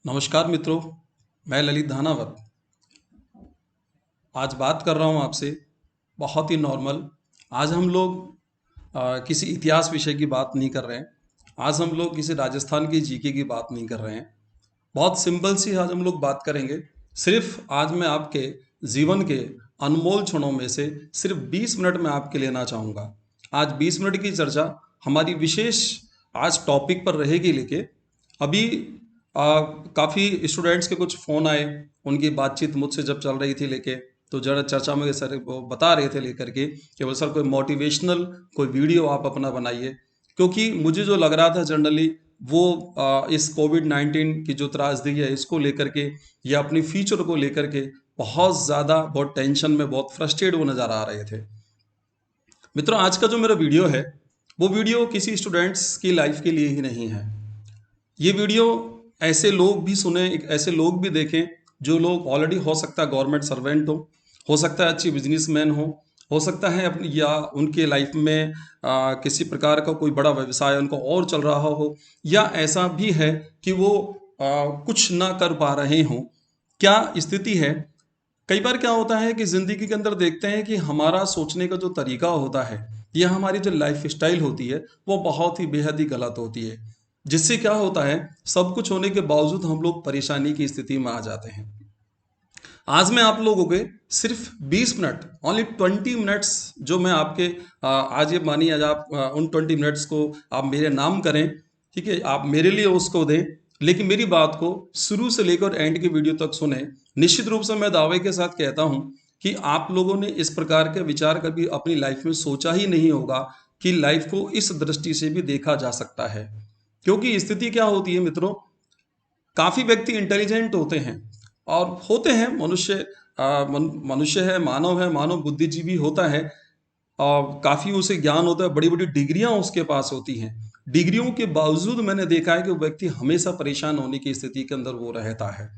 नमस्कार मित्रों, मैं ललित धानावत। आज बात कर रहा हूँ आपसे बहुत ही नॉर्मल। आज हम लोग किसी इतिहास विषय की बात नहीं कर रहे हैं। आज हम लोग किसी राजस्थान की जीके की बात नहीं कर रहे हैं। बहुत सिंपल सी आज हम लोग बात करेंगे। सिर्फ आज मैं आपके जीवन के अनमोल क्षणों में से सिर्फ 20 मिनट में आपके लेना चाहूँगा। आज 20 मिनट की चर्चा हमारी विशेष आज टॉपिक पर रहेगी। लेके अभी काफ़ी स्टूडेंट्स के कुछ फ़ोन आए, उनकी बातचीत मुझसे जब चल रही थी लेके, तो ज़रा चर्चा में सर वो बता रहे थे लेकर के कि बोले सर कोई मोटिवेशनल कोई वीडियो आप अपना बनाइए। क्योंकि मुझे जो लग रहा था जनरली वो इस कोविड-19 की जो त्रासदी है इसको लेकर के या अपनी फ्यूचर को लेकर के बहुत ज़्यादा बहुत टेंशन में बहुत फ्रस्ट्रेट वो नज़र आ रहे थे। मित्रों, आज का जो मेरा वीडियो है वो वीडियो किसी स्टूडेंट्स की लाइफ के लिए ही नहीं है। ये वीडियो ऐसे लोग भी सुने, ऐसे लोग भी देखें जो लोग ऑलरेडी हो सकता है गवर्नमेंट सर्वेंट हो सकता है अच्छी बिजनेसमैन हो सकता है अपनी या उनके लाइफ में किसी प्रकार का कोई बड़ा व्यवसाय उनको और चल रहा हो, या ऐसा भी है कि वो कुछ ना कर पा रहे हों। क्या स्थिति है? कई बार क्या होता है कि ज़िंदगी के अंदर देखते हैं कि हमारा सोचने का जो तरीका होता है या हमारी जो लाइफ स्टाइल होती है वो बहुत ही बेहद ही गलत होती है, जिससे क्या होता है सब कुछ होने के बावजूद हम लोग परेशानी की स्थिति में आ जाते हैं। आज मैं आप लोगों के सिर्फ 20 मिनट, ओनली 20 मिनट्स जो मैं आपके आज ये मानिए आज आप उन 20 मिनट्स को आप मेरे नाम करें, ठीक है, आप मेरे लिए उसको दें, लेकिन मेरी बात को शुरू से लेकर एंड की वीडियो तक सुने। निश्चित रूप से मैं दावे के साथ कहता हूं कि आप लोगों ने इस प्रकार के विचार कभी अपनी लाइफ में सोचा ही नहीं होगा कि लाइफ को इस दृष्टि से भी देखा जा सकता है। क्योंकि स्थिति क्या होती है मित्रों, काफ़ी व्यक्ति इंटेलिजेंट होते हैं और होते हैं मनुष्य, मनुष्य है, मानव बुद्धिजीवी होता है और काफ़ी उसे ज्ञान होता है, बड़ी बड़ी डिग्रियां उसके पास होती हैं। डिग्रियों के बावजूद मैंने देखा है कि वो व्यक्ति हमेशा परेशान होने की स्थिति के अंदर वो रहता है।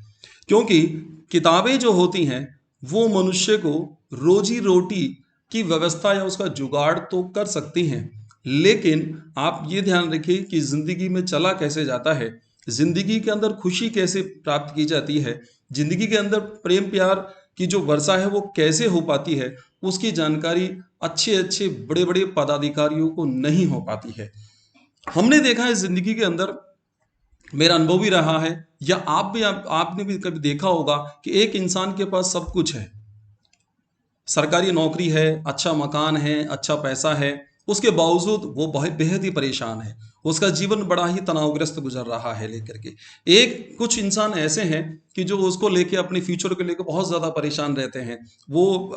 क्योंकि किताबें जो होती हैं वो मनुष्य को रोजी रोटी की व्यवस्था या उसका जुगाड़ तो कर सकती हैं, लेकिन आप ये ध्यान रखिए कि जिंदगी में चला कैसे जाता है, जिंदगी के अंदर खुशी कैसे प्राप्त की जाती है, जिंदगी के अंदर प्रेम प्यार की जो वर्षा है वो कैसे हो पाती है, उसकी जानकारी अच्छे अच्छे बड़े बड़े पदाधिकारियों को नहीं हो पाती है। हमने देखा है जिंदगी के अंदर, मेरा अनुभव भी रहा है, या आपने भी कभी देखा होगा कि एक इंसान के पास सब कुछ है, सरकारी नौकरी है, अच्छा मकान है, अच्छा पैसा है, उसके बावजूद वो बहुत बेहद ही परेशान है। उसका जीवन बड़ा ही तनावग्रस्त गुजर रहा है लेकर के। एक कुछ इंसान ऐसे हैं कि जो उसको लेके अपने फ्यूचर को लेकर बहुत ज़्यादा परेशान रहते हैं। वो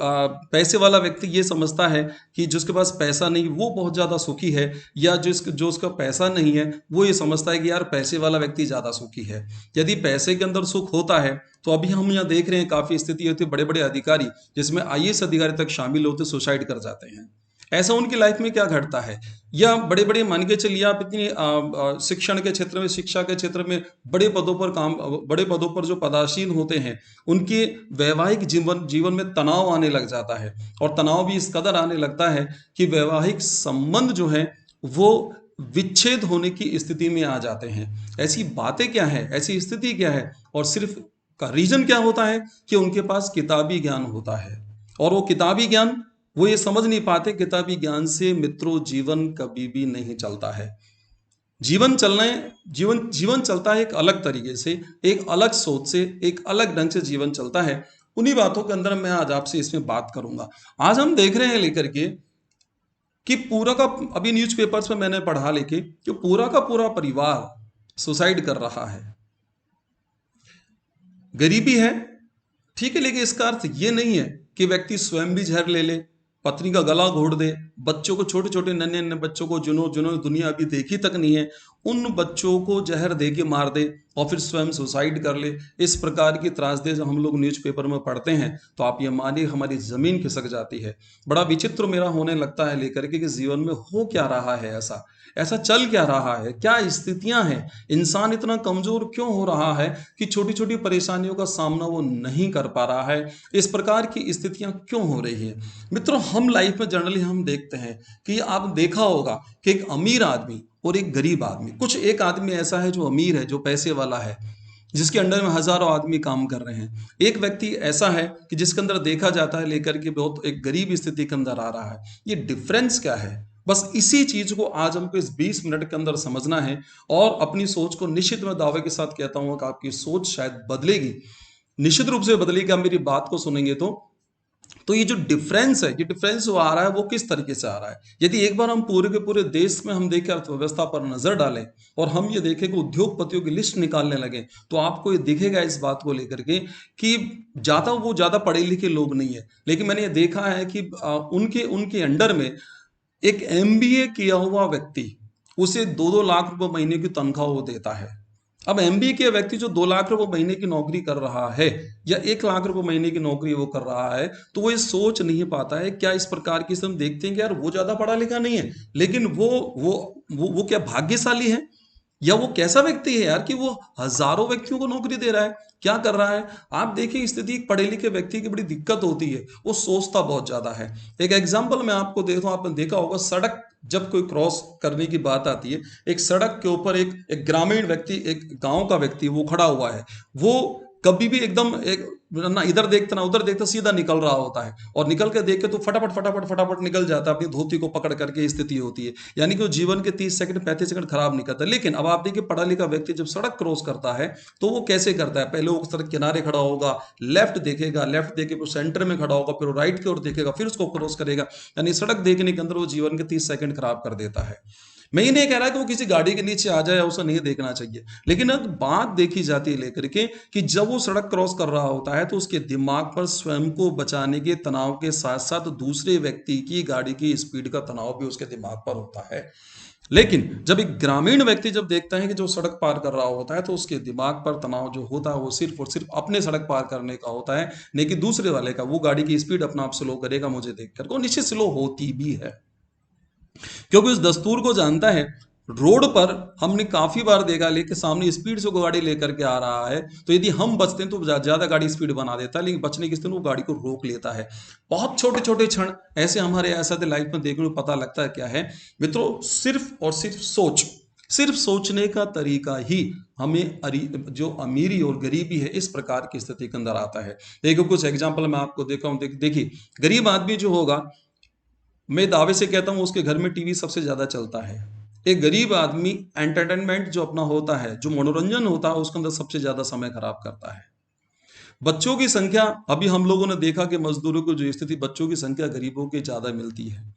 पैसे वाला व्यक्ति ये समझता है कि जिसके पास पैसा नहीं वो बहुत ज़्यादा सुखी है, या जो उसका पैसा नहीं है वो ये समझता है कि यार पैसे वाला व्यक्ति ज़्यादा सुखी है। यदि पैसे के अंदर सुख होता है तो अभी हम यहाँ देख रहे हैं काफ़ी स्थिति होती है, बड़े बड़े अधिकारी जिसमें आईएएस अधिकारी तक शामिल होते सुसाइड कर जाते हैं। ऐसा उनकी लाइफ में क्या घटता है? या बड़े बड़े मान के चलिए आप इतनी शिक्षण के क्षेत्र में, शिक्षा के क्षेत्र में बड़े पदों पर काम, बड़े पदों पर जो पदासीन होते हैं उनके वैवाहिक जीवन जीवन में तनाव आने लग जाता है, और तनाव भी इस कदर आने लगता है कि वैवाहिक संबंध जो है वो विच्छेद होने की स्थिति में आ जाते हैं। ऐसी बातें क्या है, ऐसी स्थिति क्या है, और सिर्फ का रीजन क्या होता है कि उनके पास किताबी ज्ञान होता है, और वो किताबी ज्ञान वो ये समझ नहीं पाते। किताबी ज्ञान से मित्रों जीवन कभी भी नहीं चलता है। जीवन चलने जीवन जीवन चलता है एक अलग तरीके से, एक अलग सोच से, एक अलग ढंग से जीवन चलता है। उन्हीं बातों के अंदर मैं आज आपसे इसमें बात करूंगा। आज हम देख रहे हैं लेकर के कि पूरा का, अभी न्यूज़पेपर्स में मैंने पढ़ा लेके कि पूरा का पूरा परिवार सुसाइड कर रहा है। गरीबी है, ठीक है, लेकिन इसका अर्थ ये नहीं है कि व्यक्ति स्वयं भी जहर ले ले, पत्नी का गला घोट दे, बच्चों को, छोटे छोटे नन्हे नन्हे बच्चों को जिन्होंने दुनिया अभी देखी तक नहीं है उन बच्चों को जहर दे के मार दे और फिर स्वयं सुसाइड कर ले। इस प्रकार की त्रासदी जब हम लोग न्यूज़पेपर में पढ़ते हैं तो आप ये मानिए हमारी ज़मीन खिसक जाती है। बड़ा विचित्र मेरा होने लगता है लेकर के कि जीवन में हो क्या रहा है, ऐसा ऐसा चल क्या रहा है, क्या स्थितियां हैं, इंसान इतना कमजोर क्यों हो रहा है कि छोटी छोटी परेशानियों का सामना वो नहीं कर पा रहा है, इस प्रकार की स्थितियां क्यों हो रही है। मित्रों, हम लाइफ में जनरली हम देखते हैं कि आप देखा होगा कि एक अमीर आदमी और एक गरीब आदमी, कुछ एक आदमी ऐसा है जो अमीर है, जो पैसे वाला है, जिसके अंडर में हजारों आदमी काम कर रहे हैं। एक व्यक्ति ऐसा है कि जिसके अंदर देखा जाता है लेकर के बहुत एक गरीब स्थिति के अंदर आ रहा है। ये डिफरेंस क्या है? बस इसी चीज को आज हमको इस 20 मिनट के अंदर समझना है और अपनी सोच को निश्चित मैं दावे के साथ कहता हूं कि आपकी सोच शायद बदलेगी, निश्चित रूप से बदलेगी। आप मेरी बात को सुनेंगे तो ये जो डिफरेंस है, ये डिफरेंस वो आ रहा है, वो किस तरीके से आ रहा है? यदि एक बार हम पूरे के पूरे देश में हम देखें, अर्थव्यवस्था पर नजर डालें और हम ये देखें कि उद्योगपतियों की लिस्ट निकालने लगे, तो आपको ये दिखेगा इस बात को लेकर के कि ज्यादा पढ़े लिखे लोग नहीं है, लेकिन मैंने ये देखा है कि उनके उनके अंडर में एक एमबीए किया हुआ व्यक्ति, उसे 2-2 लाख रुपए महीने की तनख्वाह वो देता है। अब एमबीए के व्यक्ति जो 2 लाख रुपए महीने की नौकरी कर रहा है या 1 लाख रुपए महीने की नौकरी वो कर रहा है, तो वो ये सोच नहीं पाता है। क्या इस प्रकार की हम देखते हैं कि यार वो ज्यादा पढ़ा लिखा नहीं है, लेकिन वो क्या भाग्यशाली है? या वो कैसा व्यक्ति है यार कि वो हजारों व्यक्तियों को नौकरी दे रहा है? क्या कर रहा है? आप देखिए, स्थिति एक पढ़े लिखे व्यक्ति की बड़ी दिक्कत होती है, वो सोचता बहुत ज्यादा है। एक एग्जाम्पल मैं आपको देता हूं, आपने देखा होगा सड़क जब कोई क्रॉस करने की बात आती है, एक सड़क के ऊपर एक ग्रामीण व्यक्ति, एक गांव का व्यक्ति वो खड़ा हुआ है, वो कभी भी एकदम एक ना इधर देखता ना उधर देखता, सीधा निकल रहा होता है और निकल के देख के तो फटाफट फटाफट फटाफट निकल जाता है, अपनी धोती को पकड़ करके स्थिति होती है। यानी कि वो जीवन के 30 सेकंड 35 सेकंड खराब नहीं करता। लेकिन अब आप देखिए, पढ़ा लिखा व्यक्ति जब सड़क क्रॉस करता है तो वो कैसे करता है? पहले वो सड़क किनारे खड़ा होगा, लेफ्ट देखेगा, लेफ्ट देखे वो सेंटर में खड़ा होगा, फिर वो राइट की ओर देखेगा, फिर उसको क्रॉस करेगा। यानी सड़क देखने के अंदर वो जीवन के 30 सेकंड खराब कर देता है। मैं ये नहीं कह रहा कि वो किसी गाड़ी के नीचे आ जाए, उसे नहीं देखना चाहिए, लेकिन अब बात देखी जाती है लेकर के कि जब वो सड़क क्रॉस कर रहा होता है तो उसके दिमाग पर स्वयं को बचाने के तनाव के साथ साथ दूसरे व्यक्ति की गाड़ी की स्पीड का तनाव भी उसके दिमाग पर होता है। लेकिन जब एक ग्रामीण व्यक्ति जब देखता है कि जो सड़क पार कर रहा होता है, तो उसके दिमाग पर तनाव जो होता है वो सिर्फ और सिर्फ अपने सड़क पार करने का होता है, नहीं कि दूसरे वाले का। वो गाड़ी की स्पीड अपना आप स्लो करेगा मुझे देख कर, वो निश्चित स्लो होती भी है, क्योंकि उस दस्तूर को जानता है। रोड पर हमने काफी बार देखा, लेके सामने स्पीड से गाड़ी लेकर के आ रहा है, तो यदि हम बचते हैं तो ज्यादा गाड़ी स्पीड बना देता है, लेकिन बचने की स्थिति में वो गाड़ी को रोक लेता है। बहुत छोटे छोटे क्षण ऐसे हमारे ऐसा लाइफ में देखने को पता लगता है। क्या है मित्रों? सिर्फ और सिर्फ सिर्फ सोचने का तरीका ही हमें जो अमीरी और गरीबी है इस प्रकार की स्थिति के अंदर आता है। देखो कुछ एग्जाम्पल मैं आपको देखा हूं। देखिए, गरीब आदमी जो होगा, मैं दावे से कहता हूं उसके घर में टीवी सबसे ज्यादा चलता है। एक गरीब आदमी एंटरटेनमेंट जो अपना होता है, जो मनोरंजन होता है, उसके अंदर सबसे ज्यादा समय खराब करता है। बच्चों की संख्या, अभी हम लोगों ने देखा कि मजदूरों को जो स्थिति, बच्चों की संख्या गरीबों की ज्यादा मिलती है।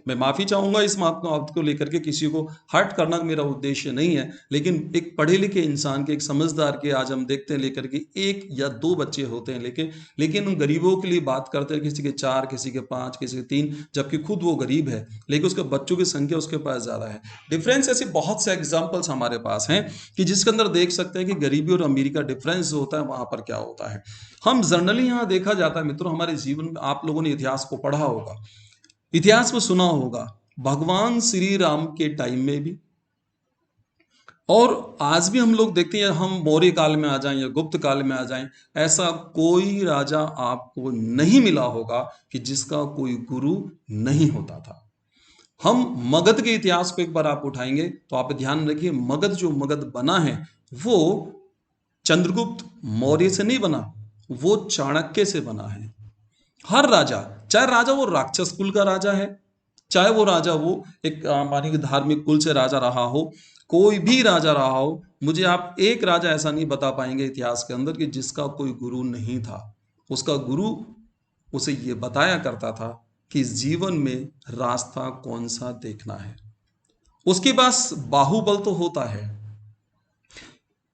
मैं माफी चाहूंगा इस बात को लेकर के, किसी को हर्ट करना मेरा उद्देश्य नहीं है, लेकिन एक पढ़े लिखे इंसान के, एक समझदार के, आज हम देखते हैं लेकर के 1 या 2 बच्चे होते हैं, लेकिन उन गरीबों के लिए बात करते हैं, किसी के 4, किसी के 5, किसी के 3, जबकि खुद वो गरीब है, लेकिन उसके बच्चों की संख्या उसके पास ज्यादा है। डिफरेंस ऐसे बहुत से एग्जाम्पल्स हमारे पास हैं कि जिसके अंदर देख सकते हैं कि गरीबी और अमीरी का डिफरेंस जो होता है वहां पर क्या होता है। हम जनरली यहाँ देखा जाता है मित्रों, हमारे जीवन में आप लोगों ने इतिहास को पढ़ा होगा, इतिहास में सुना होगा, भगवान श्री राम के टाइम में भी और आज भी हम लोग देखते हैं, हम मौर्य काल में आ जाएं या गुप्त काल में आ जाएं, ऐसा कोई राजा आपको नहीं मिला होगा कि जिसका कोई गुरु नहीं होता था। हम मगध के इतिहास को एक बार आप उठाएंगे तो आप ध्यान रखिए, मगध बना है वो चंद्रगुप्त मौर्य से नहीं बना, वो चाणक्य से बना है। हर राजा, चाहे राजा वो राक्षस कुल का राजा है, चाहे वो राजा वो एक मानिए कि धार्मिक कुल से राजा रहा हो, कोई भी राजा रहा हो, मुझे आप एक राजा ऐसा नहीं बता पाएंगे इतिहास के अंदर कि जिसका कोई गुरु नहीं था। उसका गुरु उसे ये बताया करता था कि जीवन में रास्ता कौन सा देखना है। उसके पास बाहुबल तो होता है,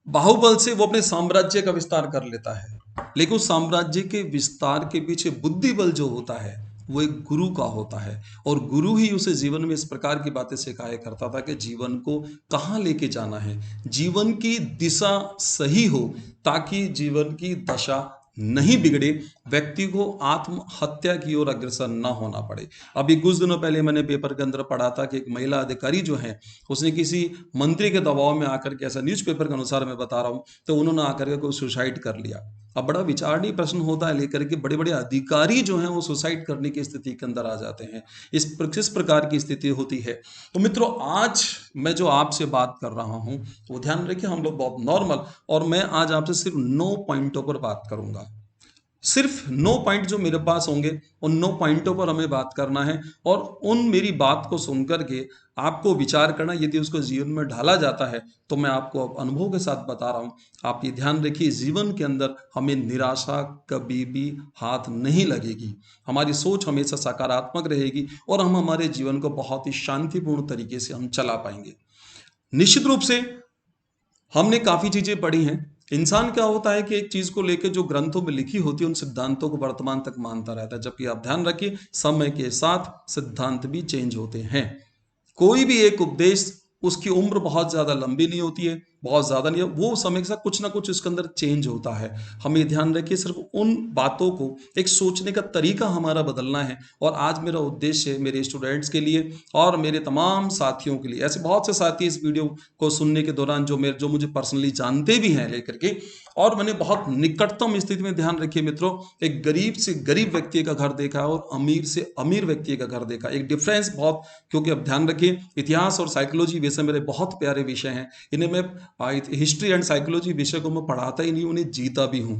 बाहुबल से वो अपने साम्राज्य का विस्तार कर लेता है, लेकिन उस साम्राज्य के विस्तार के पीछे बुद्धि बल जो होता है वो एक गुरु का होता है, और गुरु ही उसे जीवन में इस प्रकार की बातें सिखाया करता था कि जीवन को कहाँ लेके जाना है, जीवन की दिशा सही हो, ताकि जीवन की दशा नहीं बिगड़े, व्यक्ति को आत्महत्या की ओर अग्रसर न होना पड़े। अभी कुछ दिनों पहले मैंने पेपर के अंदर पढ़ा था कि एक महिला अधिकारी जो है, उसने किसी मंत्री के दबाव में आकर के, ऐसा न्यूज़पेपर के अनुसार मैं बता रहा हूं, तो उन्होंने आकर के कोई सुसाइड कर लिया। अब बड़ा विचारणीय प्रश्न होता है लेकर के बड़े बड़े अधिकारी जो हैं वो सुसाइड करने की स्थिति के अंदर आ जाते हैं। किस प्रकार की स्थिति होती है। तो मित्रों, आज मैं जो आपसे बात कर रहा हूं वो ध्यान रखिए, हम लोग बहुत नॉर्मल, और मैं आज आपसे सिर्फ 9 पॉइंटों पर बात करूंगा। सिर्फ 9 पॉइंट जो मेरे पास होंगे, उन 9 पॉइंटों पर हमें बात करना है, और उन मेरी बात को सुनकर के आपको विचार करना, यदि उसको जीवन में ढाला जाता है तो मैं आपको अब अनुभव के साथ बता रहा हूं। आप ये ध्यान रखिए, जीवन के अंदर हमें निराशा कभी भी हाथ नहीं लगेगी। हमारी सोच हमेशा सकारात्मक रहेगी और हम हमारे जीवन को बहुत ही शांतिपूर्ण तरीके से हम चला पाएंगे। निश्चित रूप से हमने काफी चीजें पढ़ी हैं। इंसान क्या होता है कि एक चीज को लेकर जो ग्रंथों में लिखी होती है उन सिद्धांतों को वर्तमान तक मानता रहता है, जबकि आप ध्यान रखिए समय के साथ सिद्धांत भी चेंज होते हैं। कोई भी एक उपदेश, उसकी उम्र बहुत ज्यादा लंबी नहीं होती है, बहुत ज्यादा नहीं है, वो समय के साथ कुछ ना कुछ उसके अंदर चेंज होता है। हमें ध्यान रखिए, सिर्फ उन बातों को, एक सोचने का तरीका हमारा बदलना है। और आज मेरा उद्देश्य मेरे स्टूडेंट्स के लिए और मेरे तमाम साथियों के लिए, ऐसे बहुत से साथी इस वीडियो को सुनने के दौरान जो मुझे पर्सनली जानते भी हैं लेकर के, और मैंने बहुत निकटतम स्थिति में, ध्यान रखिए मित्रों, एक गरीब से गरीब व्यक्ति का घर देखा और अमीर से अमीर व्यक्ति का घर देखा। एक डिफरेंस बहुत, क्योंकि अब ध्यान रखिए, इतिहास और साइकोलॉजी विषय मेरे बहुत प्यारे विषय हैं। इन्हें मैं हिस्ट्री एंड साइकोलॉजी विषय को मैं पढ़ाता ही नहीं, उन्हें जीता भी हूं।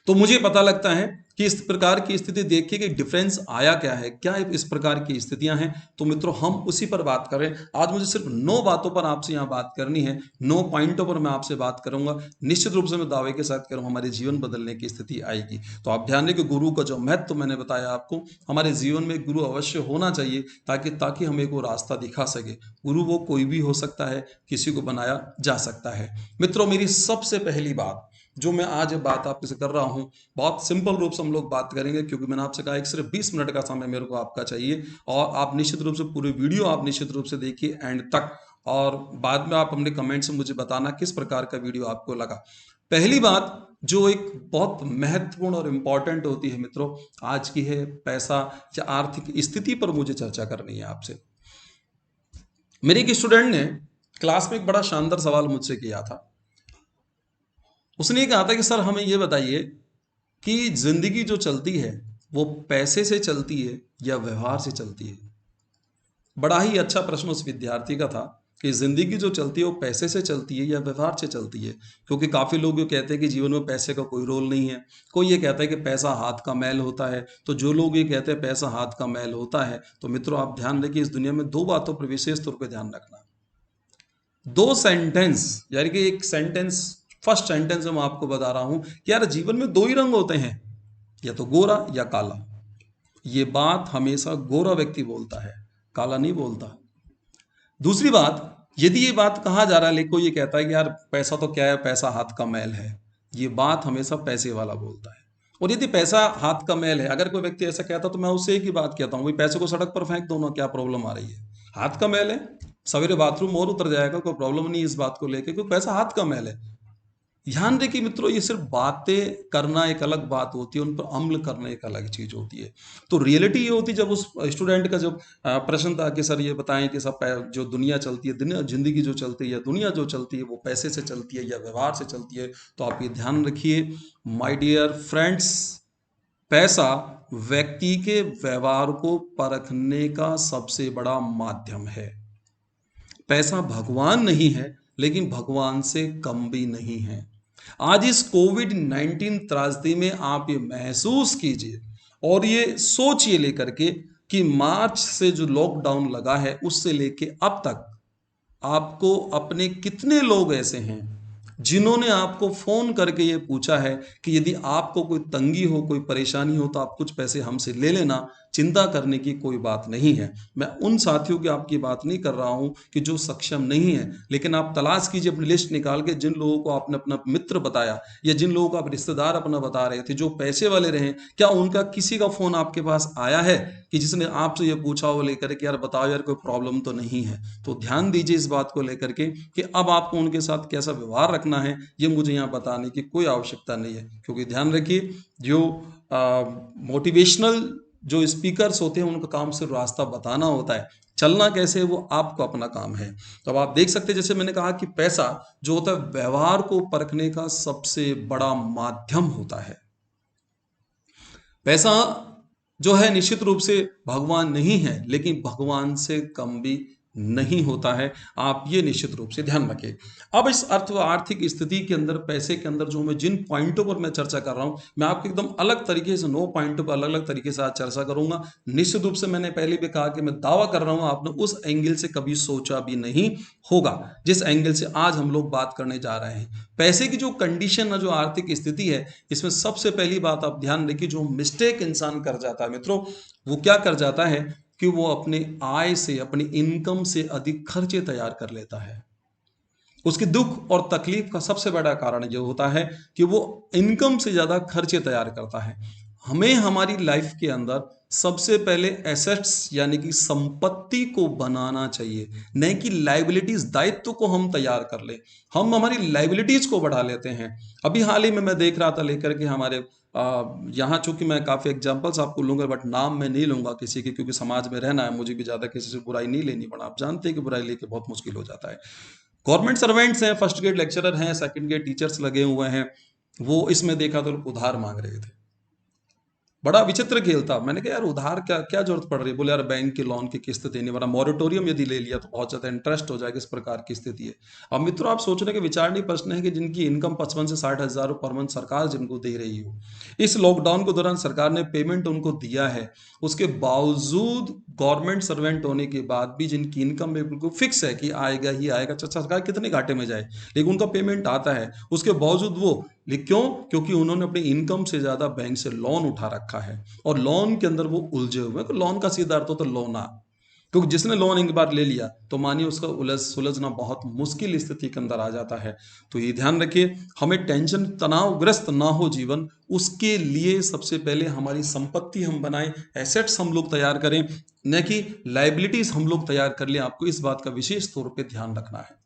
तो मुझे पता लगता है कि इस प्रकार की स्थिति देखिए कि डिफरेंस आया क्या है, क्या इस प्रकार की स्थितियां हैं। तो मित्रों, हम उसी पर बात कर रहे हैं। आज मुझे सिर्फ 9 बातों पर आपसे यहां बात करनी है, 9 पॉइंटों पर मैं आपसे बात करूंगा। निश्चित रूप से मैं दावे के साथ करूंगा हमारे जीवन बदलने की स्थिति आएगी। तो आप ध्यान रखिए, गुरु का जो महत्व मैंने बताया आपको, हमारे जीवन में गुरु अवश्य होना चाहिए, ताकि हमें को रास्ता दिखा सके। गुरु वो कोई भी हो सकता है, किसी को बनाया जा सकता है। मित्रों, मेरी सबसे पहली बात जो मैं आज बात आपसे कर रहा हूं, बहुत सिंपल रूप से हम लोग बात करेंगे, क्योंकि मैंने आपसे कहा एक सिर्फ 20 मिनट का समय मेरे को आपका चाहिए, और आप निश्चित रूप से पूरी वीडियो आप निश्चित रूप से देखिए एंड तक, और बाद में आप अपने कमेंट से मुझे बताना किस प्रकार का वीडियो आपको लगा। पहली बात जो एक बहुत महत्वपूर्ण और इंपॉर्टेंट होती है मित्रों, आज की है पैसा या आर्थिक स्थिति पर मुझे चर्चा करनी है आपसे। मेरे एक स्टूडेंट ने क्लास में एक बड़ा शानदार सवाल मुझसे किया था। उसने कहा था कि सर हमें ये बताइए कि जिंदगी जो चलती है वो पैसे से चलती है या व्यवहार से चलती है। बड़ा ही अच्छा प्रश्न उस विद्यार्थी का था कि जिंदगी जो चलती है वो पैसे से चलती है या व्यवहार से चलती है। क्योंकि काफी लोग ये कहते हैं कि जीवन में पैसे का कोई रोल नहीं है, कोई ये कहता है कि पैसा हाथ का मैल होता है। तो जो लोग ये कहते हैं पैसा हाथ का मैल होता है, तो मित्रों आप ध्यान रखिए, इस दुनिया में 2 बातों पर विशेष तौर पर ध्यान रखना। 2 सेंटेंस, यानी कि एक सेंटेंस, फर्स्ट सेंटेंस में मैं आपको बता रहा हूं कि यार जीवन में 2 ही रंग होते हैं, या तो गोरा या काला। ये बात हमेशा गोरा व्यक्ति बोलता है, काला नहीं बोलता। दूसरी बात, यदि ये बात कहा जा रहा है, लेकिन कोई ये कहता है कि यार पैसा तो क्या है, पैसा हाथ का मैल है, ये बात हमेशा पैसे वाला बोलता है। और यदि पैसा हाथ का मैल है, अगर कोई व्यक्ति ऐसा कहता तो मैं उससे एक ही बात कहता हूँ, भाई पैसे को सड़क पर फेंक दो ना, क्या प्रॉब्लम आ रही है। हाथ का मैल है, सवेरे बाथरूम और उतर जाएगा, कोई प्रॉब्लम नहीं इस बात को लेकर, क्योंकि पैसा हाथ का मैल है। ध्यान रखिए मित्रों, ये सिर्फ बातें करना एक अलग बात होती है, उन पर अमल करना एक अलग चीज होती है। तो रियलिटी ये होती है, जब उस स्टूडेंट का जब प्रश्न था कि सर ये बताएं कि सब जो दुनिया चलती है, दुनिया जिंदगी जो चलती है, दुनिया जो चलती है वो पैसे से चलती है या व्यवहार से चलती है, तो आप ये ध्यान रखिए माय डियर फ्रेंड्स, पैसा व्यक्ति के व्यवहार को परखने का सबसे बड़ा माध्यम है। पैसा भगवान नहीं है, लेकिन भगवान से कम भी नहीं है। आज इस कोविड-19 त्रासदी में आप ये महसूस कीजिए और ये सोचिए लेकर के कि मार्च से जो लॉकडाउन लगा है उससे लेके अब तक आपको अपने कितने लोग ऐसे हैं जिन्होंने आपको फोन करके ये पूछा है कि यदि आपको कोई तंगी हो, कोई परेशानी हो, तो आप कुछ पैसे हमसे ले लेना, चिंता करने की कोई बात नहीं है। मैं उन साथियों की आपकी बात नहीं कर रहा हूं कि जो सक्षम नहीं है, लेकिन आप तलाश कीजिए अपनी लिस्ट निकाल के, जिन लोगों को आपने अपना मित्र बताया या जिन लोगों को आप रिश्तेदार अपना बता रहे थे जो पैसे वाले रहे, क्या उनका किसी का फोन आपके पास आया है कि जिसने आपसे ये पूछा हो लेकर के यार बताओ यार कोई प्रॉब्लम तो नहीं है। तो ध्यान दीजिए इस बात को लेकर के कि अब आपको उनके साथ कैसा व्यवहार रखना है, ये मुझे यहाँ बताने की कोई आवश्यकता नहीं है। क्योंकि ध्यान रखिए, जो मोटिवेशनल जो स्पीकर्स होते हैं उनका काम सिर्फ रास्ता बताना होता है, चलना कैसे है वो आपको अपना काम है। तो अब आप देख सकते हैं, जैसे मैंने कहा कि पैसा जो होता है व्यवहार को परखने का सबसे बड़ा माध्यम होता है। पैसा जो है निश्चित रूप से भगवान नहीं है, लेकिन भगवान से कम भी नहीं होता है। आप ये निश्चित रूप से ध्यान रखें। अब इस अर्थ व आर्थिक स्थिति के अंदर, पैसे के अंदर जो मैं जिन पॉइंटों पर मैं चर्चा कर रहा हूं, मैं आपको एकदम अलग तरीके से 9 पॉइंटों पर अलग अलग तरीके से आज चर्चा करूंगा। निश्चित रूप से मैंने पहले भी कहा कि मैं दावा कर रहा हूं आपने उस एंगल से कभी सोचा भी नहीं होगा जिस एंगल से आज हम लोग बात करने जा रहे हैं। पैसे की जो कंडीशन है, जो आर्थिक स्थिति है, इसमें सबसे पहली बात आप ध्यान रखिए, जो मिस्टेक इंसान कर जाता है मित्रों, वो क्या कर जाता है कि वो अपने आय से, अपनी इनकम से अधिक खर्चे तैयार कर लेता है। उसके दुख और तकलीफ का सबसे बड़ा कारण जो होता है कि वो इनकम से ज्यादा खर्चे तैयार करता है। हमें हमारी लाइफ के अंदर सबसे पहले एसेट्स यानी कि संपत्ति को बनाना चाहिए, नहीं कि लाइबिलिटीज, दायित्व को हम तैयार कर ले। हम हमारी लाइबिलिटीज को बढ़ा लेते हैं। अभी हाल ही में मैं देख रहा था लेकर के हमारे यहाँ, चूंकि मैं काफी एग्जांपल्स आपको लूंगा बट नाम मैं नहीं लूंगा किसी के, क्योंकि समाज में रहना है, मुझे भी ज्यादा किसी से बुराई नहीं लेनी पड़ा। आप जानते हैं कि बुराई लेके बहुत मुश्किल हो जाता है। गवर्नमेंट सर्वेंट्स हैं, फर्स्ट ग्रेड लेक्चरर हैं, सेकंड ग्रेड टीचर्स लगे हुए हैं, वो इसमें देखा तो उधार मांग रहे थे। बड़ा विचित्र खेल था। मैंने कहा यार उधार क्या क्या जरूरत पड़ रही है? बोले यार बैंक के लोन की किस्त देने वाला, मॉरेटोरियम यदि ले लिया तो बहुत ज्यादा इंटरेस्ट हो जाएगा, इस प्रकार की स्थिति है। अब मित्रों आप सोचने के विचारणीय प्रश्न है कि जिनकी इनकम 55 से 60 हजार पर मंथ सरकार जिनको दे रही हो, इस लॉकडाउन के दौरान सरकार ने पेमेंट उनको दिया है, उसके बावजूद गवर्नमेंट सर्वेंट होने के बाद भी जिनकी इनकम में बिल्कुल फिक्स है कि आएगा ही आएगा, सरकार कितने घाटे में जाए लेकिन उनका पेमेंट आता है, उसके बावजूद वो, लेकिन क्यों? क्योंकि उन्होंने अपनी इनकम से ज्यादा बैंक से लोन उठा रखा है और लोन के अंदर वो उलझे हुए हैं। लोन का सीधा अर्थ होता है लोना, क्योंकि जिसने लोन एक बार ले लिया तो मानिए उसका सुलझना बहुत मुश्किल स्थिति के अंदर आ जाता है। तो ये ध्यान रखिए, हमें टेंशन तनावग्रस्त ना हो जीवन, उसके लिए सबसे पहले हमारी संपत्ति हम बनाएं, एसेट्स हम लोग तैयार करें, न कि लाइबिलिटीज हम लोग तैयार कर लें। आपको इस बात का विशेष तौर पर ध्यान रखना है।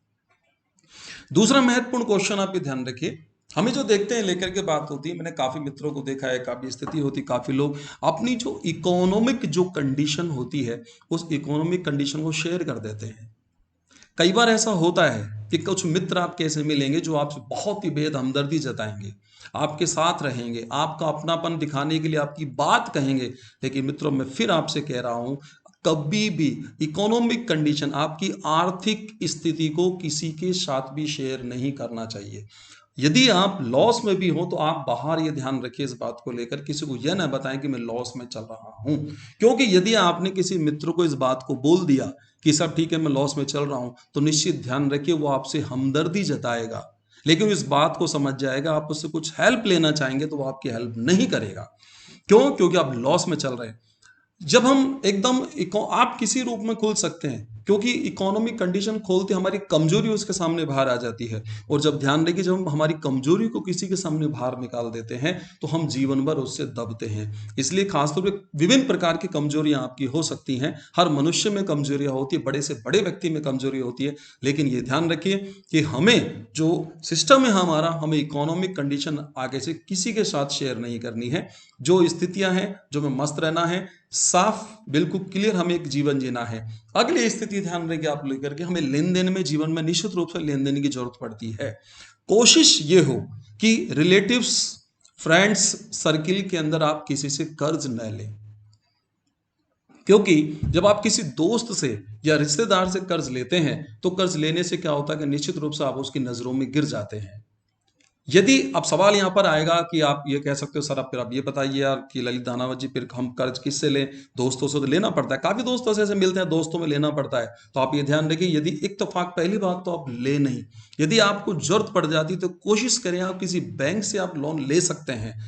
दूसरा महत्वपूर्ण क्वेश्चन आप ये ध्यान रखिए, हमें जो देखते हैं लेकर के बात होती है, मैंने काफी मित्रों को देखा है, काफी स्थिति होती, काफी लोग अपनी जो इकोनॉमिक जो कंडीशन होती है उस इकोनॉमिक कंडीशन को शेयर कर देते हैं। कई बार ऐसा होता है कि कुछ मित्र आपके ऐसे मिलेंगे जो आपसे बहुत ही बेहद हमदर्दी जताएंगे, आपके साथ रहेंगे, आपका अपनापन दिखाने के लिए आपकी बात कहेंगे। लेकिन मित्रों मैं फिर आपसे कह रहा हूं, कभी भी इकोनॉमिक कंडीशन, आपकी आर्थिक स्थिति को किसी के साथ भी शेयर नहीं करना चाहिए। यदि आप लॉस में भी हो तो आप बाहर ये ध्यान रखिए, इस बात को लेकर किसी को यह ना बताएं कि मैं लॉस में चल रहा हूं, क्योंकि यदि आपने किसी मित्र को इस बात को बोल दिया कि सब ठीक है मैं लॉस में चल रहा हूं, तो निश्चित ध्यान रखिए वो आपसे हमदर्दी जताएगा, लेकिन इस बात को समझ जाएगा आप उससे कुछ हेल्प लेना चाहेंगे तो वो आपकी हेल्प नहीं करेगा। क्यों? क्योंकि आप लॉस में चल रहे हैं। जब हम एकदम आप किसी रूप में खुल सकते हैं, क्योंकि इकोनॉमिक कंडीशन खोलते हमारी कमजोरी उसके सामने बाहर आ जाती है। और जब ध्यान रखिए, जब हम हमारी कमजोरी को किसी के सामने बाहर निकाल देते हैं तो हम जीवन भर उससे दबते हैं। इसलिए खासतौर पर विभिन्न प्रकार की कमजोरियां आपकी हो सकती हैं, हर मनुष्य में कमजोरियां होती है, बड़े से बड़े व्यक्ति में कमजोरी होती है, लेकिन ये ध्यान रखिए कि हमें जो सिस्टम है हमारा, हमें इकोनॉमिक कंडीशन आगे से किसी के साथ शेयर नहीं करनी है। जो स्थितियां हैं, जो में मस्त रहना है, साफ बिल्कुल क्लियर हमें एक जीवन जीना है। अगली स्थिति ध्यान रखिए आप लेकर के, हमें लेन देन में, जीवन में निश्चित रूप से लेन देन की जरूरत पड़ती है। कोशिश ये हो कि रिलेटिव्स, फ्रेंड्स सर्किल के अंदर आप किसी से कर्ज न लें, क्योंकि जब आप किसी दोस्त से या रिश्तेदार से कर्ज लेते हैं तो कर्ज लेने से क्या होता है कि निश्चित रूप से आप उसकी नजरों में गिर जाते हैं। यदि अब सवाल यहां पर आएगा कि आप ये कह सकते हो सर अब फिर आप ये बताइए यार कि ललित दानावत जी, फिर हम कर्ज किससे लें? दोस्तों से तो लेना पड़ता है, काफी दोस्त ऐसे मिलते हैं, दोस्तों में लेना पड़ता है। तो आप ये ध्यान रखिए, यदि इत्तेफाक, पहली बात तो आप ले नहीं, यदि आपको जरूरत पड़ जाती तो कोशिश करें आप किसी बैंक से आप लोन ले सकते हैं।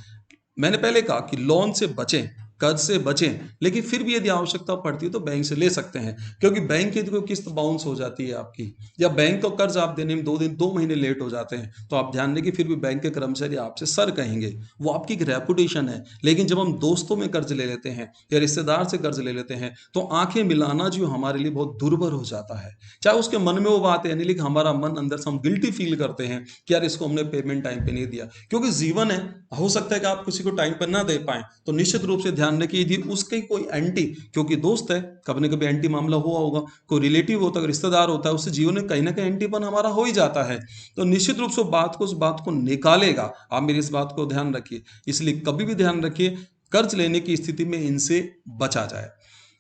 मैंने पहले कहा कि लोन से बचें, कर्ज से बचें, लेकिन फिर भी यदि आवश्यकता पड़ती है तो बैंक से ले सकते हैं, क्योंकि बैंक की कोई किस्त बाउंस हो जाती है आपकी, या बैंक को कर्ज आप देने में 2 महीने लेट हो जाते हैं, तो आप ध्यान दें कि फिर भी बैंक के कर्मचारी आपसे सर कहेंगे, वो आपकी एक रेपुटेशन है। लेकिन जब हम दोस्तों में कर्ज ले लेते हैं या रिश्तेदार से कर्ज ले लेते हैं तो आंखें मिलाना जो हमारे लिए बहुत दुर्भर हो जाता है। चाहे उसके मन में वो बात है नहीं, लेकिन हमारा मन अंदर से हम गिल्टी फील करते हैं कि यार इसको हमने पेमेंट टाइम पे नहीं दिया, क्योंकि जीवन है, हो सकता है कि आप किसी को टाइम पर ना दे पाए। तो निश्चित रूप से ध्यान रखिए यदि उसके कोई एंटी, क्योंकि दोस्त है, कभी ना कभी एंटी मामला हुआ होगा, कोई रिलेटिव होता है, रिश्तेदार होता है, उससे जीवन में कहीं ना कहीं एंटीपन हमारा हो ही जाता है, तो निश्चित रूप से उस बात को निकालेगा। आप मेरी इस बात को ध्यान रखिए। इसलिए कभी भी ध्यान रखिए कर्ज लेने की स्थिति में इनसे बचा जाए।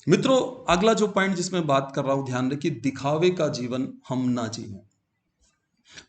मित्रों, अगला जो पॉइंट जिसमें बात कर रहा हूं, ध्यान रखिए, दिखावे का जीवन हम ना जिए।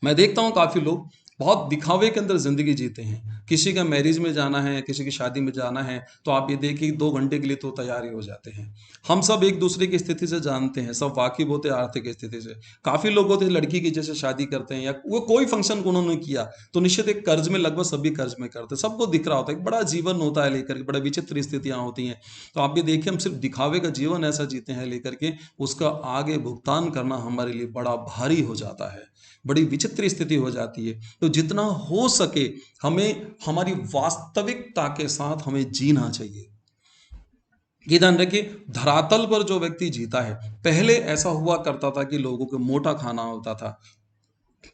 मैं देखता हूं काफी लोग बहुत दिखावे के अंदर जिंदगी जीते हैं। किसी का मैरिज में जाना है, किसी की शादी में जाना है, तो आप ये देखिए 2 घंटे के लिए तो तैयारी हो जाते हैं। हम सब एक दूसरे की स्थिति से जानते हैं, सब वाकिफ होते हैं आर्थिक स्थिति से। काफी लोग होते हैं लड़की की जैसे शादी करते हैं या वो कोई फंक्शन को उन्होंने किया तो निश्चित एक कर्ज में, लगभग सभी कर्ज में करते हैं, सबको दिख रहा होता है, एक बड़ा जीवन होता है लेकर के, बड़ा विचित्र स्थितियां होती हैं। तो आप ये देखिए हम सिर्फ दिखावे का जीवन ऐसा जीते हैं लेकर के, उसका आगे भुगतान करना हमारे लिए बड़ा भारी हो जाता है, बड़ी विचित्र स्थिति हो जाती है। तो जितना हो सके हमें हमारी वास्तविकता के साथ हमें जीना चाहिए। ये ध्यान रखिए, धरातल पर जो व्यक्ति जीता है, पहले ऐसा हुआ करता था कि लोगों को मोटा खाना होता था,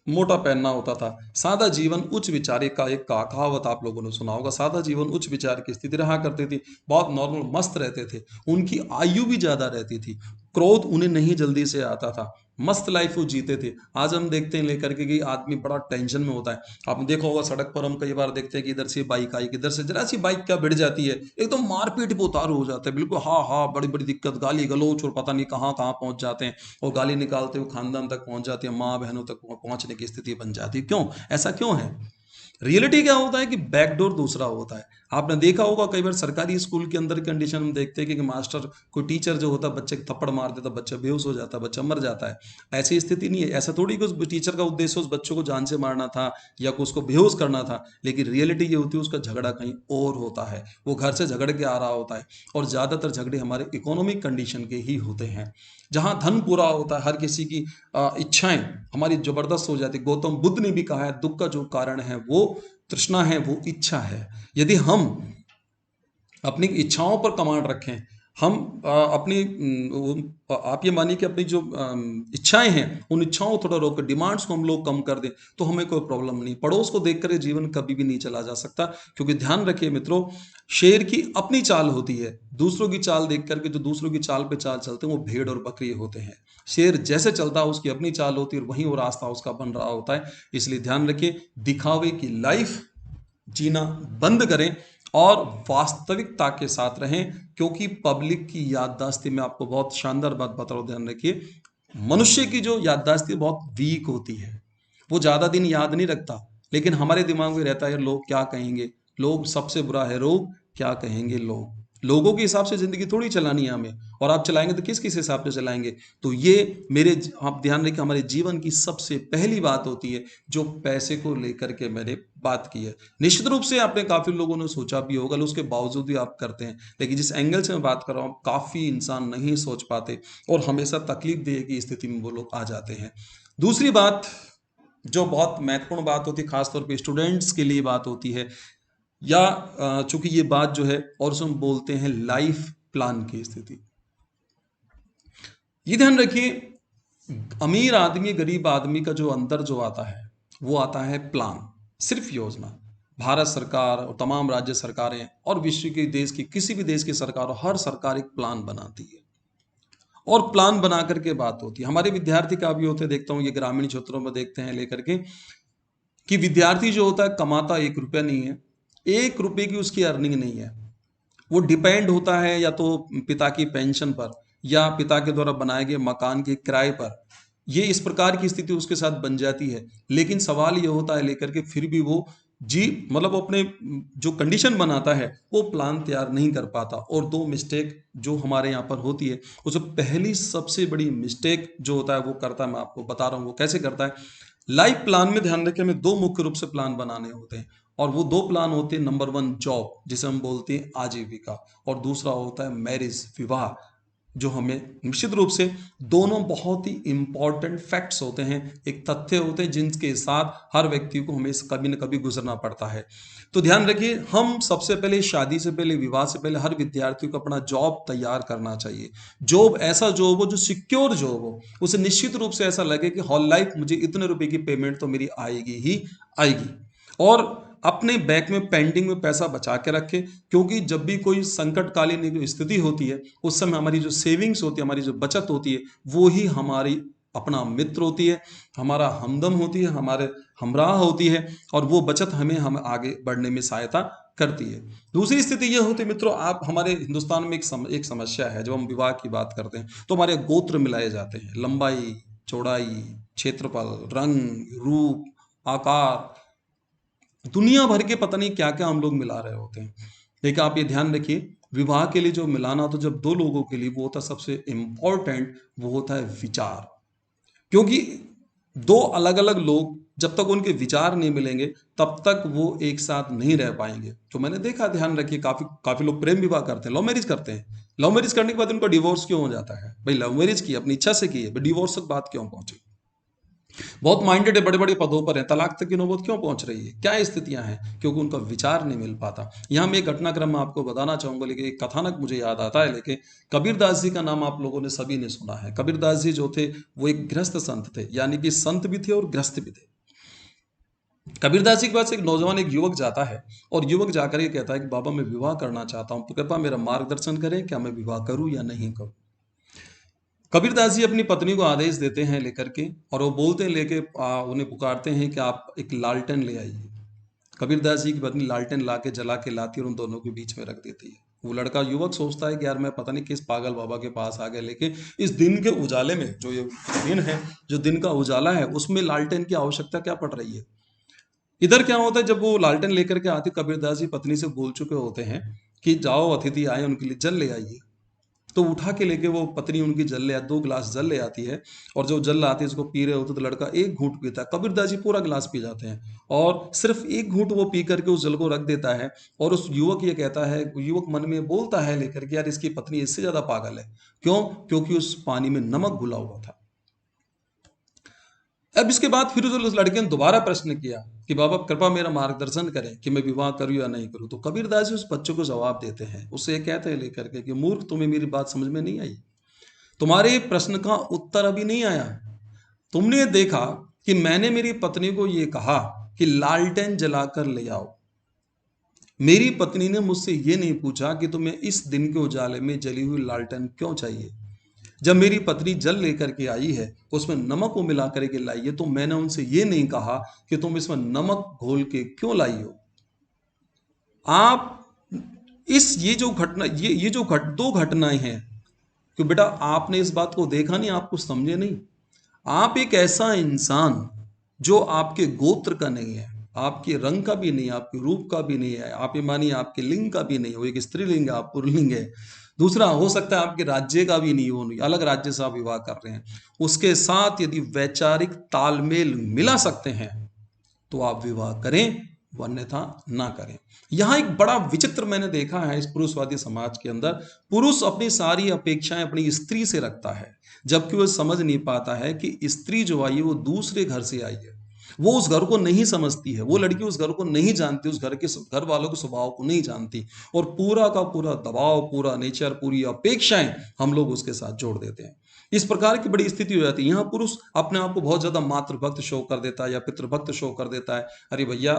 मोटा पहनना होता था, सादा जीवन उच्च विचार का एक कहावत आप लोगों ने सुना होगा, सादा जीवन उच्च विचार की स्थिति रहा करती थी, बहुत नॉर्मल मस्त रहते थे, उनकी आयु भी ज्यादा रहती थी, क्रोध उन्हें नहीं जल्दी से आता था, मस्त लाइफ वो जीते थे। आज हम देखते हैं लेकर के कि आदमी बड़ा टेंशन में होता है। आपने देखा होगा सड़क पर हम कई बार देखते हैं कि इधर से बाइक आई, इधर से जरा सी बाइक क्या भिड़ जाती है, एकदम मारपीट पे उतारू हो जाता है, बिल्कुल हाँ हाँ, बड़ी बड़ी दिक्कत, गाली गलौच और पता नहीं कहाँ कहाँ पहुंच जाते हैं, और गाली निकालते हुए खानदान तक पहुंच जाती है, माँ बहनों तक पहुंचने की स्थिति बन जाती है। क्यों ऐसा क्यों है? रियलिटी क्या होता है कि बैकडोर दूसरा होता है। आपने देखा होगा कई बार सरकारी स्कूल के अंदर कंडीशन हम देखते हैं कि मास्टर, कोई टीचर जो होता है बच्चे को थप्पड़ मार देता, बच्चा बेहोश हो जाता है, बच्चा मर जाता है। ऐसी स्थिति नहीं है, ऐसा थोड़ी कि उस टीचर का उद्देश्य उस बच्चों को जान से मारना था या उसको बेहोश करना था, लेकिन रियलिटी ये होती है उसका झगड़ा कहीं और होता है, वो घर से झगड़ के आ रहा होता है, और ज्यादातर झगड़े हमारे इकोनॉमिक कंडीशन के ही होते हैं, जहां धन पूरा होता है, हर किसी की इच्छाएं हमारी जबरदस्त हो जाती। गौतम बुद्ध ने भी कहा है दुख का जो कारण है वो तृष्णा है, वो इच्छा है। यदि हम अपनी इच्छाओं पर कमांड रखें, हम आप ये मानिए कि अपनी जो इच्छाएं हैं उन इच्छाओं को थोड़ा रोक, डिमांड्स को हम लोग कम कर दें, तो हमें कोई प्रॉब्लम नहीं। पड़ोस को देखकर जीवन कभी भी नहीं चला जा सकता, क्योंकि ध्यान रखिए मित्रों, शेर की अपनी चाल होती है, दूसरों की चाल देख करके जो दूसरों की चाल पे चाल चलते हैं वो भेड़ और बकरी होते हैं। शेर जैसे चलता है उसकी अपनी चाल होती है और वहीं वो रास्ता उसका बन रहा होता है। इसलिए ध्यान रखिए, दिखावे की लाइफ जीना बंद करें और वास्तविकता के साथ रहें, क्योंकि पब्लिक की याददाश्त, में आपको बहुत शानदार बात बता रहा हूं, ध्यान रखिए, मनुष्य की जो याददाश्त बहुत वीक होती है, वो ज्यादा दिन याद नहीं रखता, लेकिन हमारे दिमाग में रहता है लोग क्या कहेंगे, लोग सबसे बुरा है रोग, क्या कहेंगे लोग, लोगों के हिसाब से जिंदगी थोड़ी चलानी है हमें, और आप चलाएंगे तो किस किस हिसाब से चलाएंगे। तो ये आप ध्यान रखिए, हमारे जीवन की सबसे पहली बात होती है जो पैसे को लेकर के मैंने बात की है। निश्चित रूप से आपने काफी लोगों ने सोचा भी होगा, उसके बावजूद भी आप करते हैं, लेकिन जिस एंगल से मैं बात कर रहा हूं काफी इंसान नहीं सोच पाते और हमेशा तकलीफ देह की स्थिति में वो लोग आ जाते हैं। दूसरी बात जो बहुत महत्वपूर्ण बात होती है, खासतौर पर स्टूडेंट्स के लिए बात होती है, या चूंकि ये बात जो है और उसमें बोलते हैं लाइफ प्लान की स्थिति। ये ध्यान रखिए, अमीर आदमी गरीब आदमी का जो अंतर जो आता है वो आता है प्लान, सिर्फ योजना। भारत सरकार और तमाम राज्य सरकारें और विश्व के देश की किसी भी देश की सरकार, हर सरकार एक प्लान बनाती है और प्लान बना करके बात होती है। हमारे विद्यार्थी का भी होते देखता हूँ, ये ग्रामीण क्षेत्रों में देखते हैं लेकर के, कि विद्यार्थी जो होता है कमाता 1 रुपया नहीं है, 1 रुपये की उसकी अर्निंग नहीं है, वो डिपेंड होता है या तो पिता की पेंशन पर या पिता के द्वारा बनाए गए मकान के किराए पर। ये इस प्रकार की स्थिति उसके साथ बन जाती है। लेकिन सवाल ये होता है लेकर के, फिर भी वो मतलब अपने जो कंडीशन बनाता है वो प्लान तैयार नहीं कर पाता। और 2 मिस्टेक जो हमारे यहाँ पर होती है, उसे पहली सबसे बड़ी मिस्टेक जो होता है वो करता है, मैं आपको बता रहा हूँ वो कैसे करता है। लाइफ प्लान में ध्यान रखें, हमें 2 मुख्य रूप से प्लान बनाने होते हैं, और वो 2 प्लान होते हैं, नंबर 1 जॉब जिसे हम बोलते हैं आजीविका, और दूसरा होता है मैरिज, विवाह, जो हमें निश्चित रूप से दोनों बहुत ही इंपॉर्टेंट फैक्ट्स होते हैं, एक तथ्य होते हैं जिनके साथ हर व्यक्ति को हमें कभी न कभी गुजरना पड़ता है। तो ध्यान रखिए, हम सबसे पहले शादी से पहले, विवाह से पहले हर विद्यार्थी को अपना जॉब तैयार करना चाहिए। जॉब ऐसा जॉब हो जो सिक्योर जॉब हो, उसे निश्चित रूप से ऐसा लगे कि हॉल लाइफ मुझे इतने रुपए की पेमेंट तो मेरी आएगी ही आएगी। और अपने बैंक में पेंडिंग में पैसा बचा के रखे, क्योंकि जब भी कोई संकटकालीन स्थिति होती है उस समय हमारी जो सेविंग्स होती है, हमारी जो बचत होती है, वो ही हमारी अपना मित्र होती है, हमारा हमदम होती है, हमारे हमराह होती है, और वो बचत हम आगे बढ़ने में सहायता करती है। दूसरी स्थिति ये होती है मित्रों, आप हमारे हिंदुस्तान में एक समस्या है, जब हम विवाह की बात करते हैं तो हमारे गोत्र मिलाए जाते हैं, लंबाई, चौड़ाई, क्षेत्रफल, रंग, रूप, आकार, दुनिया भर के पता नहीं क्या क्या हम लोग मिला रहे होते हैं। लेकिन आप ये ध्यान रखिए, विवाह के लिए जो मिलाना तो जब दो लोगों के लिए, वो होता है सबसे इंपॉर्टेंट, वो होता है विचार। क्योंकि दो अलग अलग लोग जब तक उनके विचार नहीं मिलेंगे तब तक वो एक साथ नहीं रह पाएंगे। तो मैंने देखा, ध्यान रखिए, काफी काफी लोग प्रेम विवाह करते हैं, लव मैरिज करते हैं। लव मैरिज करने के बाद उनका डिवोर्स क्यों हो जाता है? भाई लव मैरिज की अपनी इच्छा से की है, डिवोर्स तक बात क्यों पहुंची? बहुत माइंडेड है, बड़े बड़े पदों पर है, तलाक तक की नौबत क्यों पहुंच रही है? क्या स्थितियां हैं? क्योंकि उनका विचार नहीं मिल पाता। यहाँ मैं एक घटनाक्रम आपको बताना चाहूंगा, लेकिन एक कथानक मुझे याद आता है। लेकिन कबीरदास जी का नाम आप लोगों ने सभी ने सुना है। कबीरदास जी जो थे वो एक गृहस्थ संत थे, यानी कि संत भी थे और गृहस्थ भी थे। कबीरदास जी के पास एक नौजवान, एक युवक जाता है, और युवक जाकर ये कहता है कि बाबा मैं विवाह करना चाहता हूँ, कृपया मेरा मार्गदर्शन करें, क्या मैं विवाह करूं या नहीं करूं। कबीरदास जी अपनी पत्नी को आदेश देते हैं लेकर के, और वो बोलते हैं लेके उन्हें पुकारते हैं कि आप एक लालटेन ले आइए। कबीरदास जी की पत्नी लालटेन ला के जला के लाती है और उन दोनों के बीच में रख देती है। वो लड़का, युवक सोचता है कि यार मैं पता नहीं किस पागल बाबा के पास आ गया, लेकिन इस दिन के उजाले में, जो ये दिन है, जो दिन का उजाला है, उसमें लालटेन की आवश्यकता क्या पड़ रही है? इधर क्या होता है, जब वो लालटेन लेकर के आती, कबीरदास जी पत्नी से बोल चुके होते हैं कि जाओ अतिथि आए उनके लिए जल ले आइए। तो उठा के लेके वो पत्नी उनकी जल ले, 2 गिलास जल ले आती है, और जो जल लाती है उसको पी रहे होते तो लड़का एक घूंट पीता है, कबीरदास जी पूरा गिलास पी जाते हैं, और सिर्फ एक घूंट वो पी करके उस जल को रख देता है। और उस युवक ये कहता है, युवक मन में बोलता है लेकर के, यार इसकी पत्नी इससे ज्यादा पागल है। क्यों? क्योंकि उस पानी में नमक घुला हुआ था। अब इसके बाद फिर उस लड़के ने दोबारा प्रश्न किया कि बाबा कृपा मेरा मार्गदर्शन करें कि मैं विवाह करूं या नहीं करूं। तो कबीरदास जी उस बच्चे को जवाब देते हैं, उससे ये कहते हैं लेकर के कि मूर्ख, तुम्हें मेरी बात समझ में नहीं आई, तुम्हारे प्रश्न का उत्तर अभी नहीं आया। तुमने देखा कि मैंने मेरी पत्नी को यह कहा कि लालटेन जलाकर ले आओ। मेरी पत्नी ने मुझसे यह नहीं पूछा कि तुम्हें इस दिन के उजाले में जली हुई लालटेन क्यों चाहिए। जब मेरी पत्नी जल लेकर के आई है, उसमें नमक को मिला करके लाई है, तो मैंने उनसे ये नहीं कहा कि तुम इसमें नमक घोल के क्यों लाई हो। आप इस ये जो घटना, ये जो दो घटनाएं हैं, कि बेटा आपने इस बात को देखा नहीं, आप कुछ समझे नहीं। आप एक ऐसा इंसान जो आपके गोत्र का नहीं है, आपके रंग का भी नहीं, आपके रूप का भी नहीं है, आप ये मानिए आपके लिंग का भी नहीं हो, एक स्त्रीलिंग है, आप पुल्लिंग है। दूसरा हो सकता है आपके राज्य का भी नहीं हो, अलग राज्य से आप विवाह कर रहे हैं। उसके साथ यदि वैचारिक तालमेल मिला सकते हैं तो आप विवाह करें, अन्यथा ना करें। यहां एक बड़ा विचित्र मैंने देखा है इस पुरुषवादी समाज के अंदर, पुरुष अपनी सारी अपेक्षाएं अपनी स्त्री से रखता है, जबकि वह समझ नहीं पाता है कि स्त्री जो आई है वो दूसरे घर से आई है, वो उस घर को नहीं समझती है, वो लड़की उस घर को नहीं जानती, उस घर के घर वालों के स्वभाव को नहीं जानती, और पूरा का पूरा दबाव, पूरा नेचर, पूरी अपेक्षाएं हम लोग उसके साथ जोड़ देते हैं। इस प्रकार की बड़ी स्थिति हो जाती है। यहाँ पुरुष अपने आप को बहुत ज्यादा मातृभक्त शो कर देता है या पितृभक्त शो कर देता है। अरे भैया,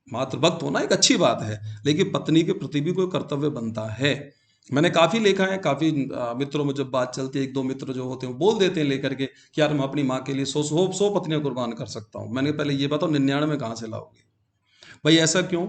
मातृभक्त होना एक अच्छी बात है, लेकिन पत्नी के प्रति भी कोई कर्तव्य बनता है। मैंने काफी देखा है, काफी मित्रों में जब बात चलती है, 1-2 मित्र जो होते हैं बोल देते हैं लेकर के कि यार मैं अपनी माँ के लिए 100 पत्नियां कुर्बान कर सकता हूं। मैंने पहले ये बताओ 99 कहां से लाओगे भाई? ऐसा क्यों?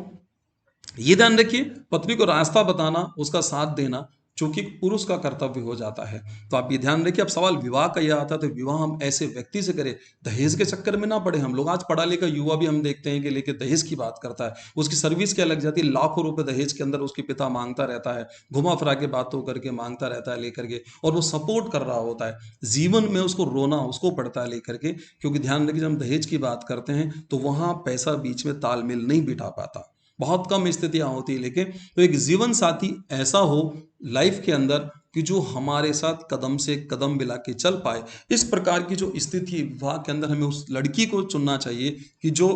ये ध्यान रखिए, पत्नी को रास्ता बताना, उसका साथ देना, चूंकि पुरुष का कर्तव्य हो जाता है। तो आप ये ध्यान रखिए। अब सवाल विवाह का यह आता है, तो विवाह हम ऐसे व्यक्ति से करें, दहेज के चक्कर में ना पड़े हम लोग। आज पढ़ा लिखा युवा भी हम देखते हैं कि लेके दहेज की बात करता है, उसकी सर्विस क्या लग जाती है, लाखों रुपए दहेज के अंदर उसके पिता मांगता रहता है, घुमा फिरा के बातों करके मांगता रहता है लेकर के, और वो सपोर्ट कर रहा होता है। जीवन में उसको रोना उसको पड़ता है लेकर के, क्योंकि ध्यान रखिए, जब हम दहेज की बात करते हैं तो वहां पैसा बीच में तालमेल नहीं बिठा पाता, बहुत कम स्थितियां होती है। लेकिन तो एक जीवन साथी ऐसा हो लाइफ के अंदर कि जो हमारे साथ कदम से कदम मिला के चल पाए। इस प्रकार की जो स्थिति विवाह के अंदर, हमें उस लड़की को चुनना चाहिए कि जो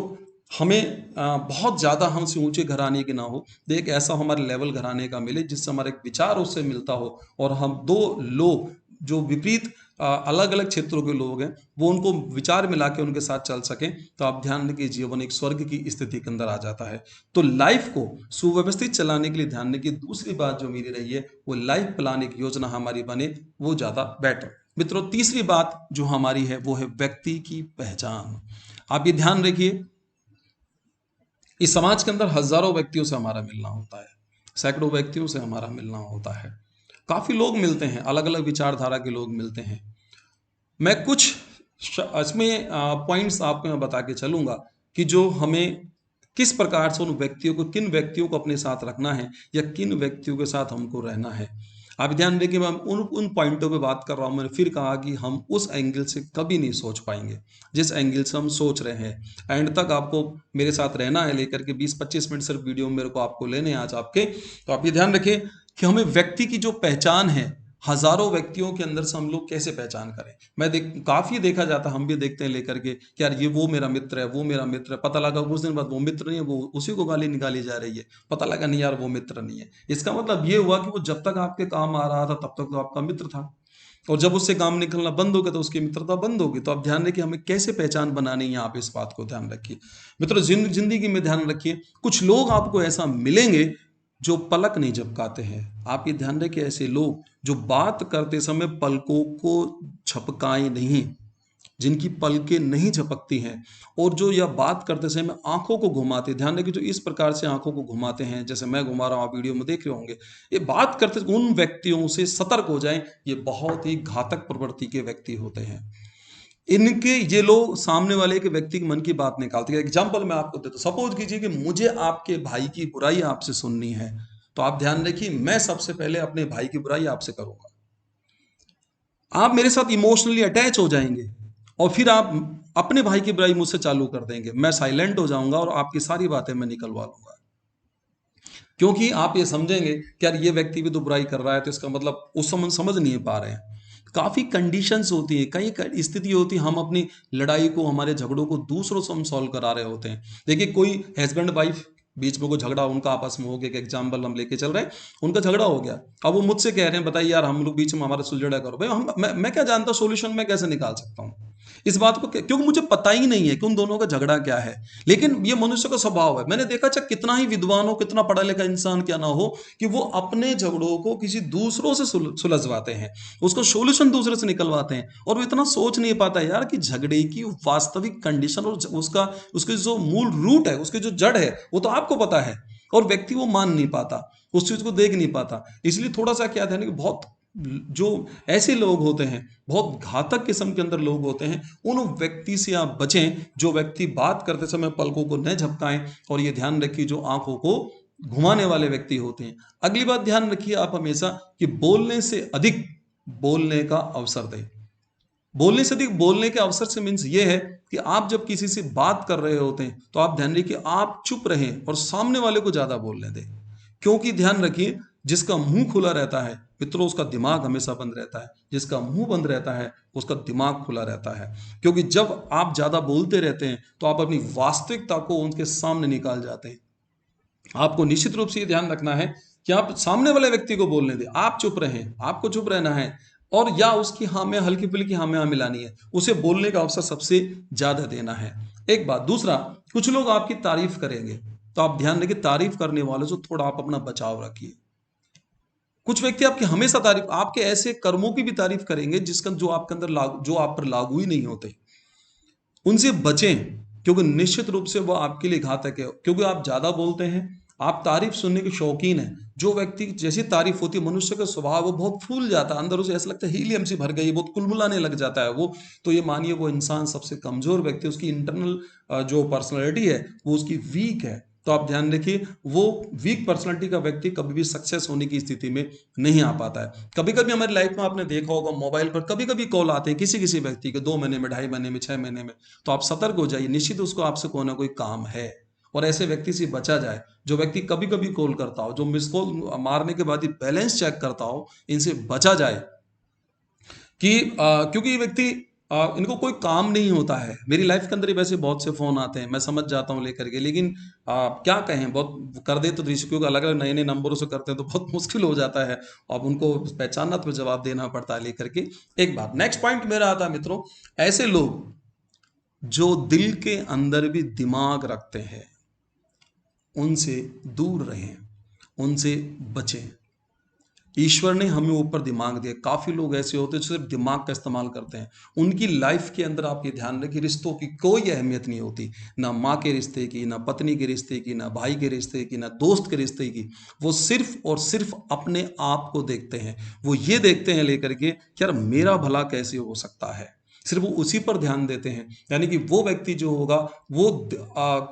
हमें बहुत ज़्यादा हमसे ऊंचे घराने की ना हो, तो एक ऐसा हमारे लेवल घराने का मिले जिससे हमारा एक विचार उससे मिलता हो, और हम दो लोग जो विपरीत अलग अलग क्षेत्रों के लोग हैं, वो उनको विचार मिला के उनके साथ चल सकें, तो आप ध्यान रखिए जीवन एक स्वर्ग की स्थिति के अंदर आ जाता है। तो लाइफ को सुव्यवस्थित चलाने के लिए ध्यान रखिए, दूसरी बात जो मेरी रही है वो लाइफ प्लान, एक योजना हमारी बने, वो ज़्यादा बेटर। मित्रों, तीसरी बात जो हमारी है वो है व्यक्ति की पहचान। आप ये ध्यान रखिए, इस समाज के अंदर हजारों व्यक्तियों से हमारा मिलना होता है, सैकड़ों व्यक्तियों से हमारा मिलना होता है, काफी लोग मिलते हैं, अलग अलग विचारधारा के लोग मिलते हैं। मैं कुछ इसमें पॉइंट्स आपको मैं बता के चलूंगा कि जो हमें किस प्रकार से उन व्यक्तियों को, किन व्यक्तियों को अपने साथ रखना है या किन व्यक्तियों के साथ हमको रहना है। आप ध्यान दें कि मैं उन पॉइंटों पे बात कर रहा हूं। मैंने फिर कहा कि हम उस एंगल से कभी नहीं सोच पाएंगे जिस एंगल से हम सोच रहे हैं। एंड तक आपको मेरे साथ रहना है, लेकर के 20-25 मिनट सिर्फ वीडियो मेरे को आपको लेने हैं आज आपके। तो आप ये ध्यान रखें कि हमें व्यक्ति की जो पहचान है, हजारों व्यक्तियों के अंदर से हम लोग कैसे पहचान करें। काफी देखा जाता है, हम भी देखते हैं लेकर के कि यार ये वो मेरा मित्र है, वो मेरा मित्र है, पता लगा कुछ दिन बाद वो मित्र नहीं है, वो उसी को गाली निकाली जा रही है, पता लगा नहीं यार वो मित्र नहीं है। इसका मतलब ये हुआ कि वो जब तक आपके काम आ रहा था तब तक तो आपका मित्र था, और जब उससे काम निकलना बंद हो गया तो उसकी मित्रता बंद होगी। तो आप ध्यान रखिए हमें कैसे पहचान बनानी है, आप इस बात को ध्यान रखिए। मित्रों, जिंदगी में ध्यान रखिए, कुछ लोग आपको ऐसा मिलेंगे जो पलक नहीं झपकाते हैं। आप ये ध्यान रखें, ऐसे लोग जो बात करते समय पलकों को झपकाए नहीं, जिनकी पलकें नहीं झपकती हैं, और जो यह बात करते समय आंखों को घुमाते हैं। ध्यान रखिए, जो इस प्रकार से आंखों को घुमाते हैं, जैसे मैं घुमा रहा हूं, आप वीडियो में देख रहे होंगे, ये बात करते उन व्यक्तियों से सतर्क हो जाएं। ये बहुत ही घातक प्रवृत्ति के व्यक्ति होते हैं। इनके ये लोग सामने वाले के व्यक्ति के मन की बात निकालते हैं। एग्जाम्पल मैं आपको देता हूं, सपोज कीजिए कि मुझे आपके भाई की बुराई आपसे सुननी है, तो आप ध्यान रखिए मैं सबसे पहले अपने भाई की बुराई आपसे करूंगा। आप मेरे साथ इमोशनली अटैच हो जाएंगे और फिर आप अपने भाई की बुराई मुझसे चालू कर देंगे। मैं साइलेंट हो जाऊंगा और आपकी सारी बातें मैं निकलवा लूंगा, क्योंकि आप ये समझेंगे कि यार ये व्यक्ति भी तो बुराई कर रहा है, तो इसका मतलब उस समझ नहीं पा रहे हैं। काफी कंडीशंस होती है, कई स्थिति होती है, हम अपनी लड़ाई को, हमारे झगड़ों को दूसरों से हम सॉल्व करा रहे होते हैं। देखिए, कोई हस्बैंड वाइफ बीच में कोई झगड़ा उनका आपस में हो गया, एग्जाम्पल हम लेके चल रहे हैं, उनका झगड़ा हो गया, अब वो मुझसे कह रहे हैं बताइए यार हम लोग बीच में हमारा सुलझड़ा करो। भाई मैं क्या जानता हूँ सोल्यूशन मैं कैसे निकाल सकता हूँ इस बात को, क्योंकि मुझे पता ही नहीं है कि उन दोनों का झगड़ा क्या है। लेकिन ये मनुष्य का स्वभाव है। मैंने देखा चाहे कितना ही विद्वान हो, कितना पढ़ा लिखा इंसान क्या ना हो, कि वो अपने झगड़ों को किसी दूसरों से सुलझवाते हैं, उसको सोल्यूशन दूसरे से निकलवाते हैं, और वो इतना सोच नहीं पाता यार कि झगड़े की वास्तविक कंडीशन और उसके जो मूल रूट है, उसकी जो जड़ है, वो तो आपको पता है, और व्यक्ति वो मान नहीं पाता, उस चीज को देख नहीं पाता। इसलिए थोड़ा सा क्या था कि बहुत जो ऐसे लोग होते हैं, बहुत घातक किस्म के अंदर लोग होते हैं, उन व्यक्ति से आप बचें जो व्यक्ति बात करते समय पलकों को न झपकाएं, और ये ध्यान रखिए जो आंखों को घुमाने वाले व्यक्ति होते हैं। अगली बात ध्यान रखिए आप हमेशा कि बोलने से अधिक बोलने का अवसर दें। बोलने से अधिक बोलने के अवसर से मीन्स ये है कि आप जब किसी से बात कर रहे होते हैं तो आप ध्यान रखिए आप चुप रहें और सामने वाले को ज्यादा बोलने दें, क्योंकि ध्यान रखिए जिसका मुंह खुला रहता है मित्रों उसका दिमाग हमेशा बंद रहता है, जिसका मुंह बंद रहता है उसका दिमाग खुला रहता है। क्योंकि जब आप ज्यादा बोलते रहते हैं तो आप अपनी वास्तविकता को उनके सामने निकाल जाते हैं। आपको निश्चित रूप से ये ध्यान रखना है कि आप सामने वाले व्यक्ति को बोलने दें, आप चुप रहें, आपको चुप रहना है, और या उसकी हाँ में हल्की फुल्की हाँ में हाँ मिलानी है, उसे बोलने का अवसर सबसे ज्यादा देना है। एक बात। दूसरा, कुछ लोग आपकी तारीफ करेंगे, तो आप ध्यान रखिए तारीफ करने वालों से थोड़ा आप अपना बचाव रखिए। कुछ व्यक्ति आपकी हमेशा तारीफ, आपके ऐसे कर्मों की भी तारीफ करेंगे जिसका जो आपके अंदर जो आप पर लागू ही नहीं होते, उनसे बचें, क्योंकि निश्चित रूप से वो आपके लिए घातक है। क्योंकि आप ज्यादा बोलते हैं, आप तारीफ सुनने के शौकीन हैं। जो व्यक्ति जैसी तारीफ होती है, मनुष्य का स्वभाव वो बहुत फूल जाता है, अंदर उसे ऐसा लगता है हीलियम से भर गई, बहुत कुलबुलाने लग जाता है वो। तो ये मानिए वो इंसान सबसे कमजोर व्यक्ति, उसकी इंटरनल जो पर्सनैलिटी है वो उसकी वीक है। तो आप ध्यान रखिए वो वीक पर्सनैलिटी का व्यक्ति कभी भी सक्सेस होने की स्थिति में नहीं आ पाता है। कभी कभी हमारी लाइफ में आपने देखा होगा मोबाइल पर कभी कभी कॉल आते हैं किसी किसी व्यक्ति के, 2 महीने में, 2.5 महीने में, 6 महीने में, तो आप सतर्क हो जाइए, निश्चित उसको आपसे कोई ना कोई काम है, और ऐसे व्यक्ति से बचा जाए। जो व्यक्ति कभी कभी कॉल करता हो, जो मिस कॉल मारने के बाद ही बैलेंस चेक करता हो, इनसे बचा जाए। कि क्योंकि ये व्यक्ति इनको कोई काम नहीं होता है। मेरी लाइफ के अंदर ही वैसे बहुत से फ़ोन आते हैं, मैं समझ जाता हूँ लेकर के, लेकिन क्या कहें, बहुत कर दे तो ऋषि, क्योंकि अलग अलग नए नए नंबरों से करते हैं तो बहुत मुश्किल हो जाता है। अब उनको पहचानना तो जवाब देना पड़ता है लेकर के। एक बात, नेक्स्ट पॉइंट मेरा आता है मित्रों, ऐसे लोग जो दिल के अंदर भी दिमाग रखते हैं, उनसे दूर रहें, उनसे बचें। ईश्वर ने हमें ऊपर दिमाग दिया। काफ़ी लोग ऐसे होते हैं जो सिर्फ दिमाग का इस्तेमाल करते हैं। उनकी लाइफ के अंदर आप ये ध्यान रखिए, रिश्तों की कोई अहमियत नहीं होती, ना माँ के रिश्ते की, ना पत्नी के रिश्ते की, ना भाई के रिश्ते की, ना दोस्त के रिश्ते की। वो सिर्फ और सिर्फ अपने आप को देखते हैं। वो ये देखते हैं लेकर के कि यार मेरा भला कैसे हो सकता है, सिर्फ वो उसी पर ध्यान देते हैं। यानी कि वो व्यक्ति जो होगा, वो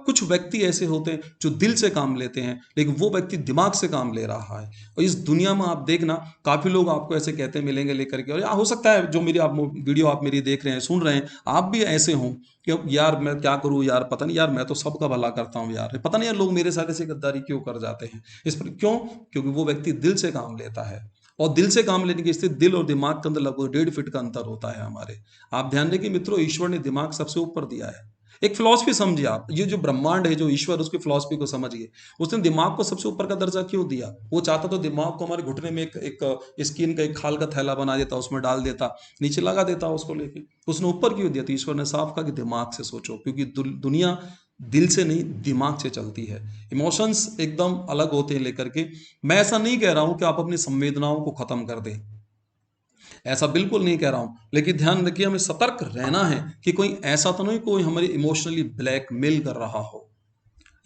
कुछ व्यक्ति ऐसे होते हैं जो दिल से काम लेते हैं, लेकिन वो व्यक्ति दिमाग से काम ले रहा है। और इस दुनिया में आप देखना, काफ़ी लोग आपको ऐसे कहते मिलेंगे लेकर के, और हो सकता है जो मेरी आप वीडियो आप मेरी देख रहे हैं, सुन रहे हैं, आप भी ऐसे हों कि यार मैं क्या करूं यार, पता नहीं यार, मैं तो सबका भला करता हूं यार, पता नहीं यार लोग मेरे साथ ऐसे गद्दारी क्यों कर जाते हैं। इस पर क्यों? क्योंकि वो व्यक्ति दिल से काम लेता है। और दिल से काम लेने की स्थिति, दिल और दिमाग के अंदर लगभग 1.5 फीट का अंतर होता है हमारे। आप ध्यान रखिए मित्रों, ईश्वर ने दिमाग सबसे ऊपर दिया है। एक फिलॉसफी समझिए आप, ये जो ब्रह्मांड है, जो ईश्वर, उसकी फिलॉसफी को समझिए। उसने दिमाग को सबसे ऊपर का दर्जा क्यों दिया? वो चाहता तो दिमाग को हमारे घुटने में एक स्किन का एक खाल का थैला बना देता, उसमें डाल देता, नीचे लगा देता उसको लेके। उसने ऊपर क्यों दिया? तो ईश्वर ने साफ कहा कि दिमाग से सोचो, क्योंकि दुनिया दिल से नहीं, दिमाग से चलती है। इमोशंस एकदम अलग होते हैं लेकर के। मैं ऐसा नहीं कह रहा हूं कि आप अपनी संवेदनाओं को खत्म कर दें, ऐसा बिल्कुल नहीं कह रहा हूं, लेकिन ध्यान रखिए, हमें सतर्क रहना है कि कोई ऐसा तो नहीं कोई हमारी इमोशनली ब्लैकमेल कर रहा हो।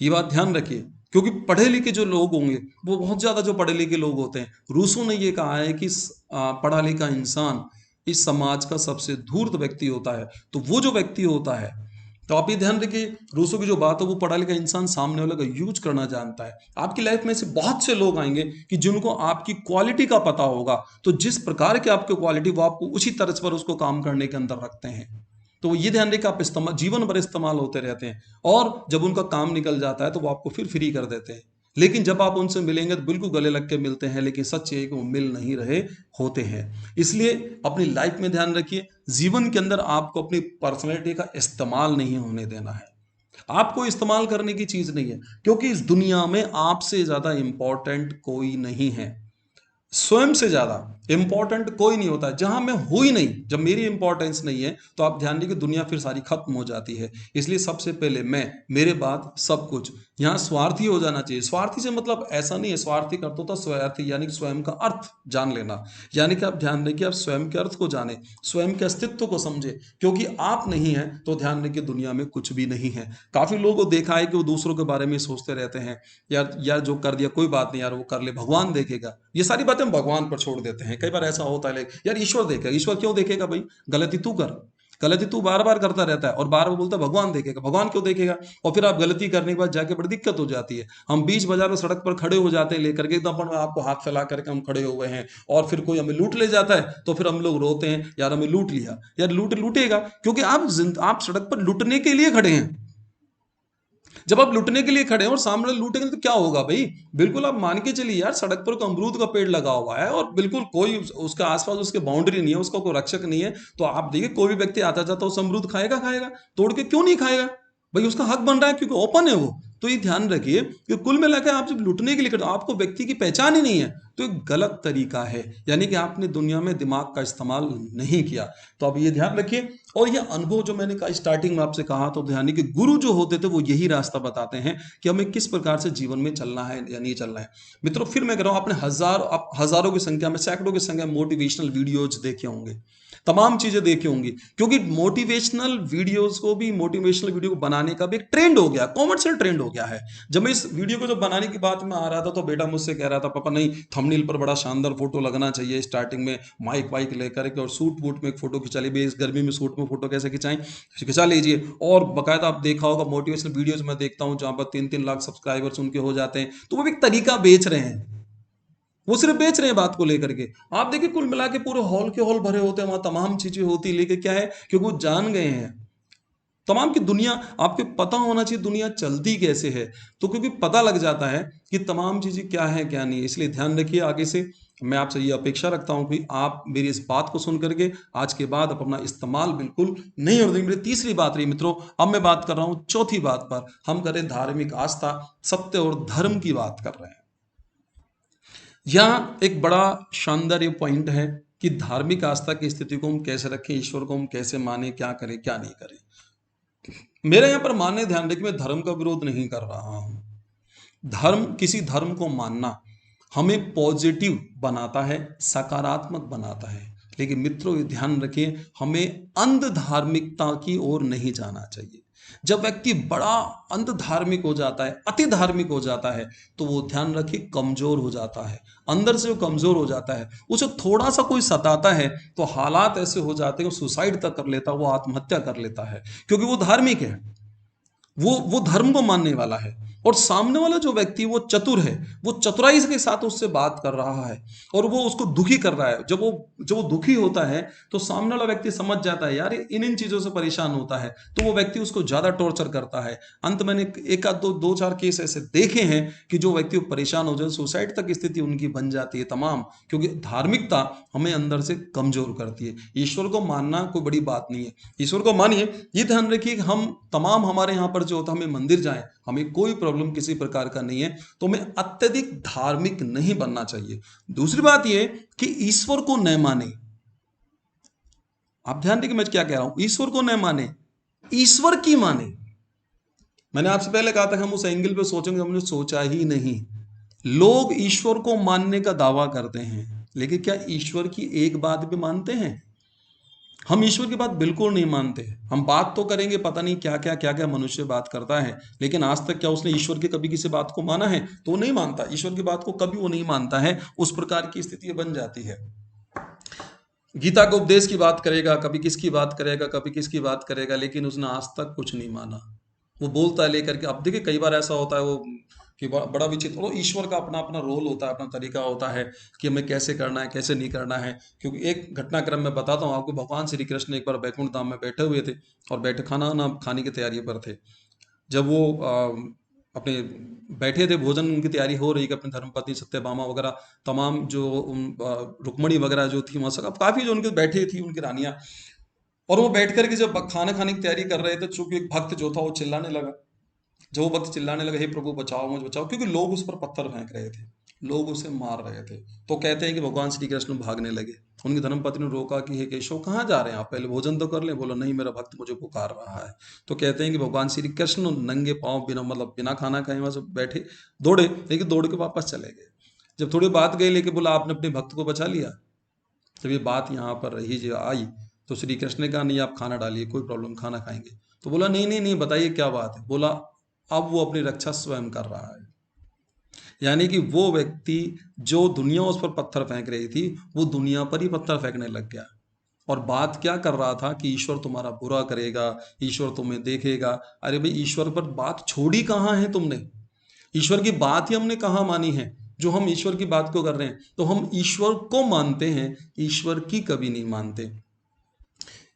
ये बात ध्यान रखिए, क्योंकि पढ़े लिखे जो लोग होंगे, वो बहुत ज्यादा जो पढ़े लिखे लोग होते हैं, रूसो ने ये कहा है कि पढ़ा लिखा इंसान इस समाज का सबसे धूर्त व्यक्ति होता है। तो वो जो व्यक्ति होता है, तो आप ये ध्यान रखिए, रूसो की जो बात है, वो पढ़ा लिखा इंसान सामने वाले का यूज करना जानता है। आपकी लाइफ में ऐसे बहुत से लोग आएंगे कि जिनको आपकी क्वालिटी का पता होगा, तो जिस प्रकार की आपकी क्वालिटी, वो आपको उसी तरह पर उसको काम करने के अंदर रखते हैं। तो ये ध्यान रखिए, आप इस्तेमाल जीवन भर इस्तेमाल होते रहते हैं, और जब उनका काम निकल जाता है तो वो आपको फिर फ्री कर देते हैं। लेकिन जब आप उनसे मिलेंगे तो बिल्कुल गले लग के मिलते हैं, लेकिन सच ये है कि वो मिल नहीं रहे होते हैं। इसलिए अपनी लाइफ में ध्यान रखिए, जीवन के अंदर आपको अपनी पर्सनैलिटी का इस्तेमाल नहीं होने देना है। आपको इस्तेमाल करने की चीज नहीं है, क्योंकि इस दुनिया में आपसे ज्यादा इंपॉर्टेंट कोई नहीं है। स्वयं से ज्यादा इंपॉर्टेंट कोई नहीं होता। जहां मैं हूं ही नहीं, जब मेरी इंपॉर्टेंस नहीं है, तो आप ध्यान रखिए दुनिया फिर सारी खत्म हो जाती है। इसलिए सबसे पहले मैं, मेरे बाद सब कुछ। यहां स्वार्थी हो जाना चाहिए। स्वार्थी से मतलब ऐसा नहीं है, स्वार्थी करता था स्वार्थी, यानी कि स्वयं का अर्थ जान लेना। यानी कि आप ध्यान रखिए, आप स्वयं के अर्थ को जाने, स्वयं के अस्तित्व को समझे, क्योंकि आप नहीं है तो ध्यान रखिए दुनिया में कुछ भी नहीं है। काफी लोगों को देखा है कि वो दूसरों के बारे में सोचते रहते हैं, यार यार जो कर दिया कोई बात नहीं यार, वो कर ले, भगवान देखेगा। ये सारी बातें हम भगवान पर छोड़ देते हैं। कई बार ऐसा होता है, यार ईश्वर देखेगा। ईश्वर क्यों देखेगा भाई? गलती तू कर, गलती तू बार बार करता रहता है और बार बार बोलता है भगवान देखेगा। भगवान क्यों देखेगा? और फिर आप गलती करने के बाद जाके बड़ी दिक्कत हो जाती है। हम बीच बाजार में सड़क पर खड़े हो जाते हैं लेकर के, एकदम अपन आपको हाथ फैला करके हम खड़े हुए हैं, और फिर कोई हमें लूट ले जाता है, तो फिर हम लोग रोते हैं, यार हमें लूट लिया। यार लूटेगा, क्योंकि आप सड़क पर लूटने के लिए खड़े हैं। जब आप लुटने के लिए खड़े हैं और सामने लूटेंगे तो क्या होगा भाई? बिल्कुल आप मान के चलिए यार, सड़क पर अमरूद का पेड़ लगा हुआ है और बिल्कुल कोई उसका आसपास उसके बाउंड्री नहीं है, उसका कोई रक्षक नहीं है, तो आप देखिए कोई भी व्यक्ति आता जाता उस अमरूद खाएगा, खाएगा तोड़ के, क्यों नहीं खाएगा भाई? उसका हक बन रहा है, क्योंकि ओपन है वो। तो ये ध्यान रखिए कि कुल मिलाकर आप जब लुटने के लिए करते हो, आपको व्यक्ति की पहचान ही नहीं है, तो एक गलत तरीका है। यानी कि आपने दुनिया में दिमाग का इस्तेमाल नहीं किया। तो आप ये ध्यान रखिए। और ये अनुभव जो मैंने कहा स्टार्टिंग में आपसे कहा, तो ध्यान कि गुरु जो होते थे वो यही रास्ता बताते हैं कि हमें किस प्रकार से जीवन में चलना है या नहीं चलना है। मित्रों फिर मैं कह रहा हूं, आपने हजारों की संख्या में, सैकड़ों की संख्या में मोटिवेशनल वीडियोज देखे होंगे, तमाम चीजें देखी होंगी, क्योंकि मोटिवेशनल वीडियोस को भी, मोटिवेशनल वीडियो को बनाने का भी एक ट्रेंड हो गया, कॉमर्शियल ट्रेंड हो गया है। जब मैं इस वीडियो को जब बनाने की बात में आ रहा था, तो बेटा मुझसे कह रहा था, पापा नहीं, थंबनेल पर बड़ा शानदार फोटो लगना चाहिए, स्टार्टिंग में माइक वाइक लेकर के और सूट वूट में एक फोटो खिंचा लीजिए, इस गर्मी में सूट में फोटो कैसे खिंचाएं, खिंचा लीजिए। और बाकायदा आप देखा होगा मोटिवेशनल वीडियोज में देखता हूं जहां पर 3-3 लाख सब्सक्राइबर्स उनके हो जाते हैं, तो वो भी एक तरीका बेच रहे हैं, वो सिर्फ बेच रहे हैं बात को लेकर के। आप देखिए कुल मिला के पूरे हॉल के हॉल भरे होते हैं, वहां तमाम चीजें होती है, लेकिन क्या है, क्योंकि वो जान गए हैं तमाम की दुनिया आपको पता होना चाहिए दुनिया चलती कैसे है, तो क्योंकि पता लग जाता है कि तमाम चीज़ें क्या है क्या नहीं है। इसलिए ध्यान रखिए, आगे से मैं आपसे ये अपेक्षा रखता हूँ कि आप मेरी इस बात को सुन करके आज के बाद अपना इस्तेमाल बिल्कुल नहीं होने देंगे। तीसरी बात रही मित्रों, अब मैं बात कर रहा हूँ चौथी बात पर। हम करें धार्मिक आस्था, सत्य और धर्म की बात कर रहे हैं। यहाँ एक बड़ा शानदार ये पॉइंट है कि धार्मिक आस्था की स्थिति को हम कैसे रखें, ईश्वर को हम कैसे माने, क्या करें क्या नहीं करें। मेरे यहाँ पर मानने ध्यान रखिए, मैं धर्म का विरोध नहीं कर रहा हूँ। धर्म, किसी धर्म को मानना हमें पॉजिटिव बनाता है, सकारात्मक बनाता है। लेकिन मित्रों ये ध्यान रखिए, हमें अंध धार्मिकता की ओर नहीं जाना चाहिए। जब व्यक्ति बड़ा अंध धार्मिक हो जाता है, अति धार्मिक हो जाता है, तो वो ध्यान रखिए कमजोर हो जाता है, अंदर से वो कमजोर हो जाता है। उसे थोड़ा सा कोई सताता है तो हालात ऐसे हो जाते हैं, वो सुसाइड तक कर लेता है, वो आत्महत्या कर लेता है, क्योंकि वो धार्मिक है, वो धर्म को मानने वाला है। और सामने वाला जो व्यक्ति वो चतुर है, वो चतुराई के साथ उससे बात कर रहा है और वो उसको दुखी कर रहा है। जब वो दुखी होता है तो सामने वाला व्यक्ति समझ जाता है यार ये इन इन चीजों से परेशान होता है, तो वो व्यक्ति उसको ज्यादा टॉर्चर करता है। अंत मैंने एक आध दो चार केस ऐसे देखे हैं कि जो व्यक्ति परेशान हो जाए, सुसाइड तक स्थिति उनकी बन जाती है तमाम, क्योंकि धार्मिकता हमें अंदर से कमजोर करती है। ईश्वर को मानना कोई बड़ी बात नहीं है, ईश्वर को मानिए। ये ध्यान रखिए कि हम तमाम, हमारे यहाँ पर जो होता है, हमें मंदिर जाएं, हमें कोई प्रॉब्लम किसी प्रकार का नहीं है, तो हमें अत्यधिक धार्मिक नहीं बनना चाहिए। दूसरी बात यह कि ईश्वर को न माने। आप ध्यान रखिए मैं क्या कह रहा हूं, ईश्वर को न माने, ईश्वर की माने। मैंने आपसे पहले कहा था हम उस एंगल पे सोचेंगे, हमने सोचा ही नहीं। लोग ईश्वर को मानने का दावा करते हैं, लेकिन क्या ईश्वर की एक बात भी मानते हैं? हम ईश्वर की बात बिल्कुल नहीं मानते। हम बात तो करेंगे, पता नहीं क्या क्या मनुष्य बात करता है, लेकिन आज तक क्या उसने ईश्वर की कभी किसी बात को माना है? तो वो नहीं मानता, ईश्वर की बात को कभी वो नहीं मानता है। उस प्रकार की स्थिति बन जाती है। गीता के उपदेश की बात करेगा, कभी किसकी बात करेगा, कभी किसकी बात करेगा, लेकिन उसने आज तक कुछ नहीं माना। वो बोलता है लेकर के। अब देखिए कई बार ऐसा होता है वो कि बड़ा विचित्र, तो ईश्वर का अपना अपना रोल होता है, अपना तरीका होता है कि हमें कैसे करना है कैसे नहीं करना है। क्योंकि एक घटनाक्रम मैं बताता हूँ आपको। भगवान श्री कृष्ण एक बार बैकुंठ धाम में बैठे हुए थे और बैठे खाना ना खाने की तैयारी पर थे। जब वो अपने बैठे थे, भोजन उनकी तैयारी हो रही कि अपने धर्मपत्नी सत्यभामा वगैरह तमाम जो रुक्मणी वगैरह जो थी वहाँ सब काफ़ी जो उनके बैठे थी उनकी रानियाँ, और वो बैठ करके जब खाना खाने की तैयारी कर रहे थे, चूंकि एक भक्त जो था वो चिल्लाने लगा। जब वो भक्त चिल्लाने लगा हे प्रभु बचाओ मुझे बचाओ, क्योंकि लोग उस पर पत्थर फेंक रहे थे, लोग उसे मार रहे थे। तो कहते हैं कि भगवान श्री कृष्ण भागने लगे। उनकी धर्मपत्नी ने रोका कि हे केशव कहाँ जा रहे हैं आप, पहले भोजन तो कर लें। बोला नहीं, मेरा भक्त मुझे पुकार रहा है। तो कहते हैं कि भगवान श्री कृष्ण नंगे पाँव बिना मतलब बिना खाना खाए वहां से बैठे, दौड़े, लेकिन दौड़ के वापस चले गए। जब थोड़ी बात गई लेके बोला आपने अपने भक्त को बचा लिया। जब ये बात यहाँ पर रही जो आई, तो श्री कृष्ण ने कहा नहीं आप खाना डालिए, कोई प्रॉब्लम, खाना खाएंगे। तो बोला नहीं नहीं नहीं, बताइए क्या बात है। बोला अब वो अपनी रक्षा स्वयं कर रहा है। यानी कि वो व्यक्ति जो दुनिया उस पर पत्थर फेंक रही थी, वो दुनिया पर ही पत्थर फेंकने लग गया। और बात क्या कर रहा था कि ईश्वर तुम्हारा बुरा करेगा, ईश्वर तुम्हें देखेगा। अरे भाई ईश्वर पर बात छोड़ी कहाँ है तुमने? ईश्वर की बात ही हमने कहाँ मानी है जो हम ईश्वर की बात को कर रहे हैं? तो हम ईश्वर को मानते हैं, ईश्वर की कभी नहीं मानते।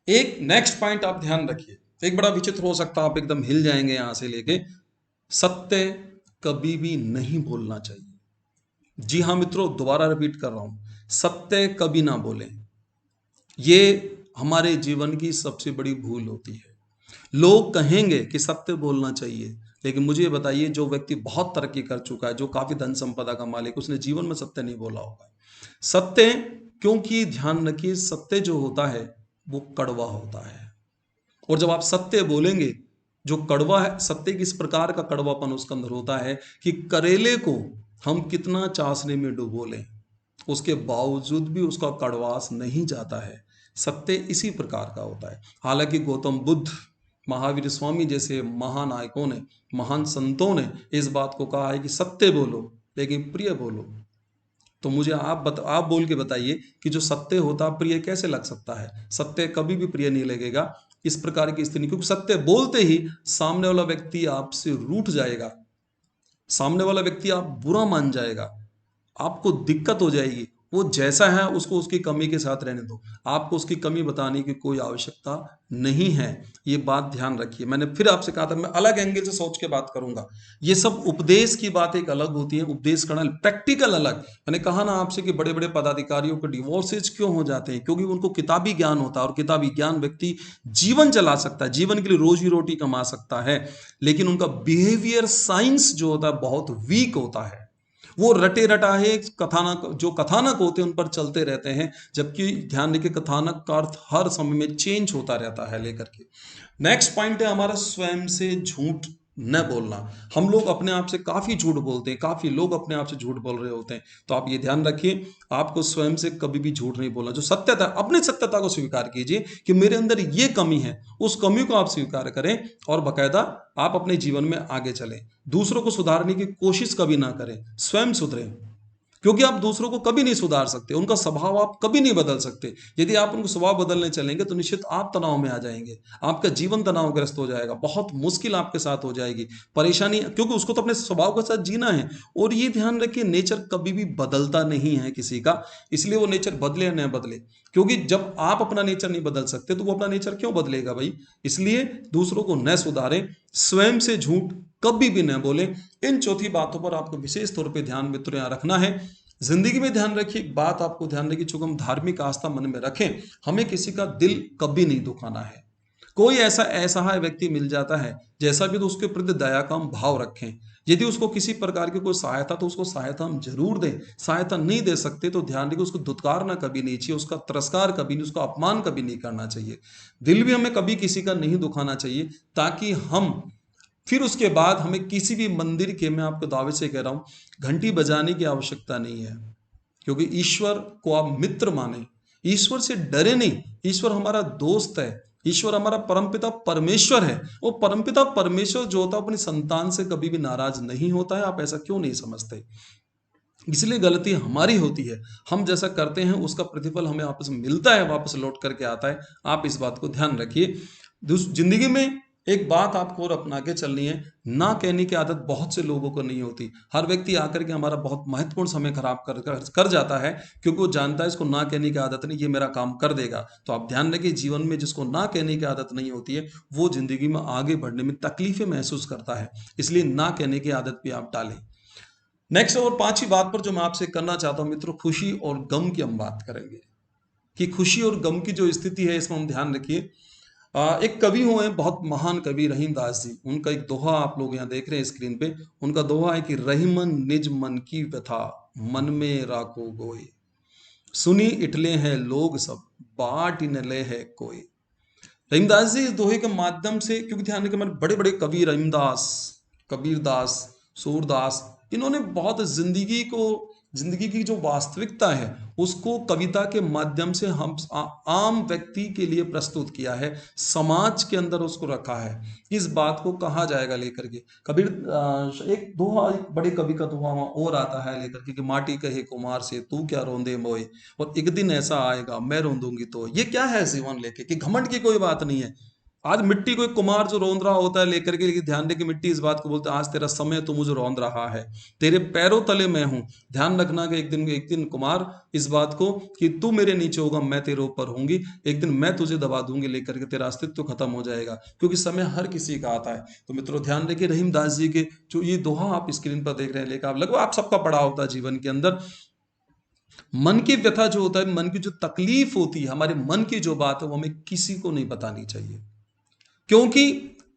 एक नेक्स्ट पॉइंट आप ध्यान रखिए, एक बड़ा विचित्र हो सकता है, आप एकदम हिल जाएंगे यहां से लेके। सत्य कभी भी नहीं बोलना चाहिए। जी हाँ मित्रों, दोबारा रिपीट कर रहा हूं, सत्य कभी ना बोलें। ये हमारे जीवन की सबसे बड़ी भूल होती है। लोग कहेंगे कि सत्य बोलना चाहिए, लेकिन मुझे ये बताइए जो व्यक्ति बहुत तरक्की कर चुका है, जो काफी धन संपदा का मालिक, उसने जीवन में सत्य नहीं बोला होगा। सत्य, क्योंकि ध्यान रखिए सत्य जो होता है वो कड़वा होता है। और जब आप सत्य बोलेंगे, जो कड़वा है, सत्य किस प्रकार का कड़वापन उसके अंदर होता है कि करेले को हम कितना चाशनी में डुबो लें, उसके बावजूद भी उसका कड़वास नहीं जाता है। सत्य इसी प्रकार का होता है। हालांकि गौतम बुद्ध, महावीर स्वामी जैसे महानायकों ने, महान संतों ने इस बात को कहा है कि सत्य बोलो लेकिन प्रिय बोलो। तो मुझे आप बोल के बताइए कि जो सत्य होता प्रिय कैसे लग सकता है? सत्य कभी भी प्रिय नहीं लगेगा इस प्रकार की स्थिति, क्योंकि सत्य बोलते ही सामने वाला व्यक्ति आपसे रूठ जाएगा, सामने वाला व्यक्ति आप बुरा मान जाएगा, आपको दिक्कत हो जाएगी, वो जैसा है उसको उसकी कमी के साथ रहने दो, आपको उसकी कमी बताने की कोई आवश्यकता नहीं है। ये बात ध्यान रखिए। मैंने फिर आपसे कहा था मैं अलग एंगल से सोच के बात करूंगा। ये सब उपदेश की बात एक अलग होती है, उपदेश करना, प्रैक्टिकल अलग। मैंने कहा ना आपसे कि बड़े बड़े पदाधिकारियों के डिवोर्सेज क्यों हो जाते हैं, क्योंकि उनको किताबी ज्ञान होता है, और किताबी ज्ञान व्यक्ति जीवन चला सकता है, जीवन के लिए रोजी रोटी कमा सकता है, लेकिन उनका बिहेवियर साइंस जो होता है बहुत वीक होता है। वो रटे रटाए कथानक, जो कथानक होते हैं उन पर चलते रहते हैं, जबकि ध्यान रखिए कथानक का अर्थ हर समय में चेंज होता रहता है लेकर के। नेक्स्ट पॉइंट है हमारा स्वयं से झूठ न बोलना। हम लोग अपने आप से काफी झूठ बोलते हैं, काफी लोग अपने आप से झूठ बोल रहे होते हैं। तो आप ये ध्यान रखिए, आपको स्वयं से कभी भी झूठ नहीं बोलना। जो सत्यता, अपनी सत्यता को स्वीकार कीजिए कि मेरे अंदर ये कमी है, उस कमी को आप स्वीकार करें और बकायदा आप अपने जीवन में आगे चलें। दूसरों को सुधारने की कोशिश कभी ना करें, स्वयं सुधरें, क्योंकि आप दूसरों को कभी नहीं सुधार सकते, उनका स्वभाव आप कभी नहीं बदल सकते। यदि आप उनको स्वभाव बदलने चलेंगे तो निश्चित आप तनाव में आ जाएंगे, आपका जीवन तनावग्रस्त हो जाएगा, बहुत मुश्किल आपके साथ हो जाएगी, परेशानी, क्योंकि उसको तो अपने स्वभाव के साथ जीना है। और ये ध्यान रखिए नेचर कभी भी बदलता नहीं है किसी का, इसलिए वो नेचर बदले या न बदले, क्योंकि जब आप अपना नेचर नहीं बदल सकते तो वो अपना नेचर क्यों बदलेगा भाई। इसलिए दूसरों को न सुधारें, स्वयं से झूठ कभी भी न बोले। इन चौथी बातों पर आपको विशेष तौर पे ध्यान मित्रों यहाँ रखना है। जिंदगी में ध्यान रखिए, एक बात आपको ध्यान रखिए, चूंकि हम धार्मिक आस्था मन में रखें, हमें किसी का दिल कभी नहीं दुखाना है। कोई ऐसा असहाय व्यक्ति मिल जाता है, जैसा भी, तो उसके प्रति दया का हम भाव रखें। यदि उसको किसी प्रकार की कोई सहायता, तो उसको सहायता हम जरूर दें। सहायता नहीं दे सकते तो ध्यान रखिए उसको दुत्कारना कभी नहीं चाहिए, उसका तिरस्कार कभी नहीं, उसका अपमान कभी नहीं करना चाहिए। दिल भी हमें कभी किसी का नहीं दुखाना चाहिए, ताकि हम फिर उसके बाद हमें किसी भी मंदिर के, मैं आपको दावे से कह रहा हूं, घंटी बजाने की आवश्यकता नहीं है। क्योंकि ईश्वर को आप मित्र माने, ईश्वर से डरे नहीं। ईश्वर हमारा दोस्त है, ईश्वर हमारा परमपिता परमेश्वर है। वो परमपिता परमेश्वर जो होता है अपनी संतान से कभी भी नाराज नहीं होता है। आप ऐसा क्यों नहीं समझते? इसलिए गलती हमारी होती है, हम जैसा करते हैं उसका प्रतिफल हमें वापस मिलता है, वापस लौट करके आता है। आप इस बात को ध्यान रखिए। जिंदगी में एक बात आपको और अपना के चलनी है, ना कहने की आदत बहुत से लोगों को नहीं होती। हर व्यक्ति आकर के हमारा बहुत महत्वपूर्ण समय खराब कर जाता है, क्योंकि वो जानता है इसको ना कहने की आदत नहीं, ये मेरा काम कर देगा। तो आप ध्यान रखिए, जीवन में जिसको ना कहने की आदत नहीं होती है, वो जिंदगी में आगे बढ़ने में तकलीफें महसूस करता है। इसलिए ना कहने की आदत भी आप डालें। नेक्स्ट और पांचवी बात पर जो मैं आपसे करना चाहता हूं मित्रों, खुशी और गम की हम बात करेंगे कि खुशी और गम की जो स्थिति है इसमें हम ध्यान रखिए। एक कवि हुए हैं, बहुत महान कवि रहीम दास जी, उनका एक दोहा आप लोग यहाँ देख रहे हैं स्क्रीन पे। उनका दोहा है कि रहीमन निज मन की व्यथा, मन में राखो गोए, सुनी इटले हैं लोग सब, बाट न ले है कोई। रहीमदास जी इस दोहे के माध्यम से, क्योंकि ध्यान रखिए हमारे बड़े बड़े कवि रहीमदास, कबीरदास, सूरदास, इन्होंने बहुत जिंदगी की जो वास्तविकता है उसको कविता के माध्यम से हम आम व्यक्ति के लिए प्रस्तुत किया है, समाज के अंदर उसको रखा है। इस बात को कहा जाएगा लेकर के कबीर, एक दोहा, एक बड़े कवि का दोहा वहाँ और आता है लेकर के कि माटी कहे कुमार से तू क्या रोंदे मोए, और एक दिन ऐसा आएगा मैं रोंदूंगी। तो ये क्या है जीवन लेके, कि घमंड की कोई बात नहीं है। आज मिट्टी को एक कुमार जो रौंद रहा होता है लेकर के, लेकिन ध्यान दे कि मिट्टी इस बात को बोलते है आज तेरा समय तू मुझे रौंद रहा है, तेरे पैरों तले मैं हूं। ध्यान रखना कि एक दिन कुमार इस बात को कि तू मेरे नीचे होगा, मैं तेरे ऊपर होंगी, एक दिन मैं तुझे दबा दूंगी लेकर के, तेरा अस्तित्व खत्म हो जाएगा, क्योंकि समय हर किसी का आता है। तो मित्रों ध्यान रखिए, रहीम दास जी के जो ये दोहा आप स्क्रीन पर देख रहे हैं, लेकर आप लगभग आप सबका पढ़ा होता है जीवन के अंदर। मन की व्यथा जो होता है, मन की जो तकलीफ होती है, हमारे मन की जो बात है, वो हमें किसी को नहीं बतानी चाहिए। क्योंकि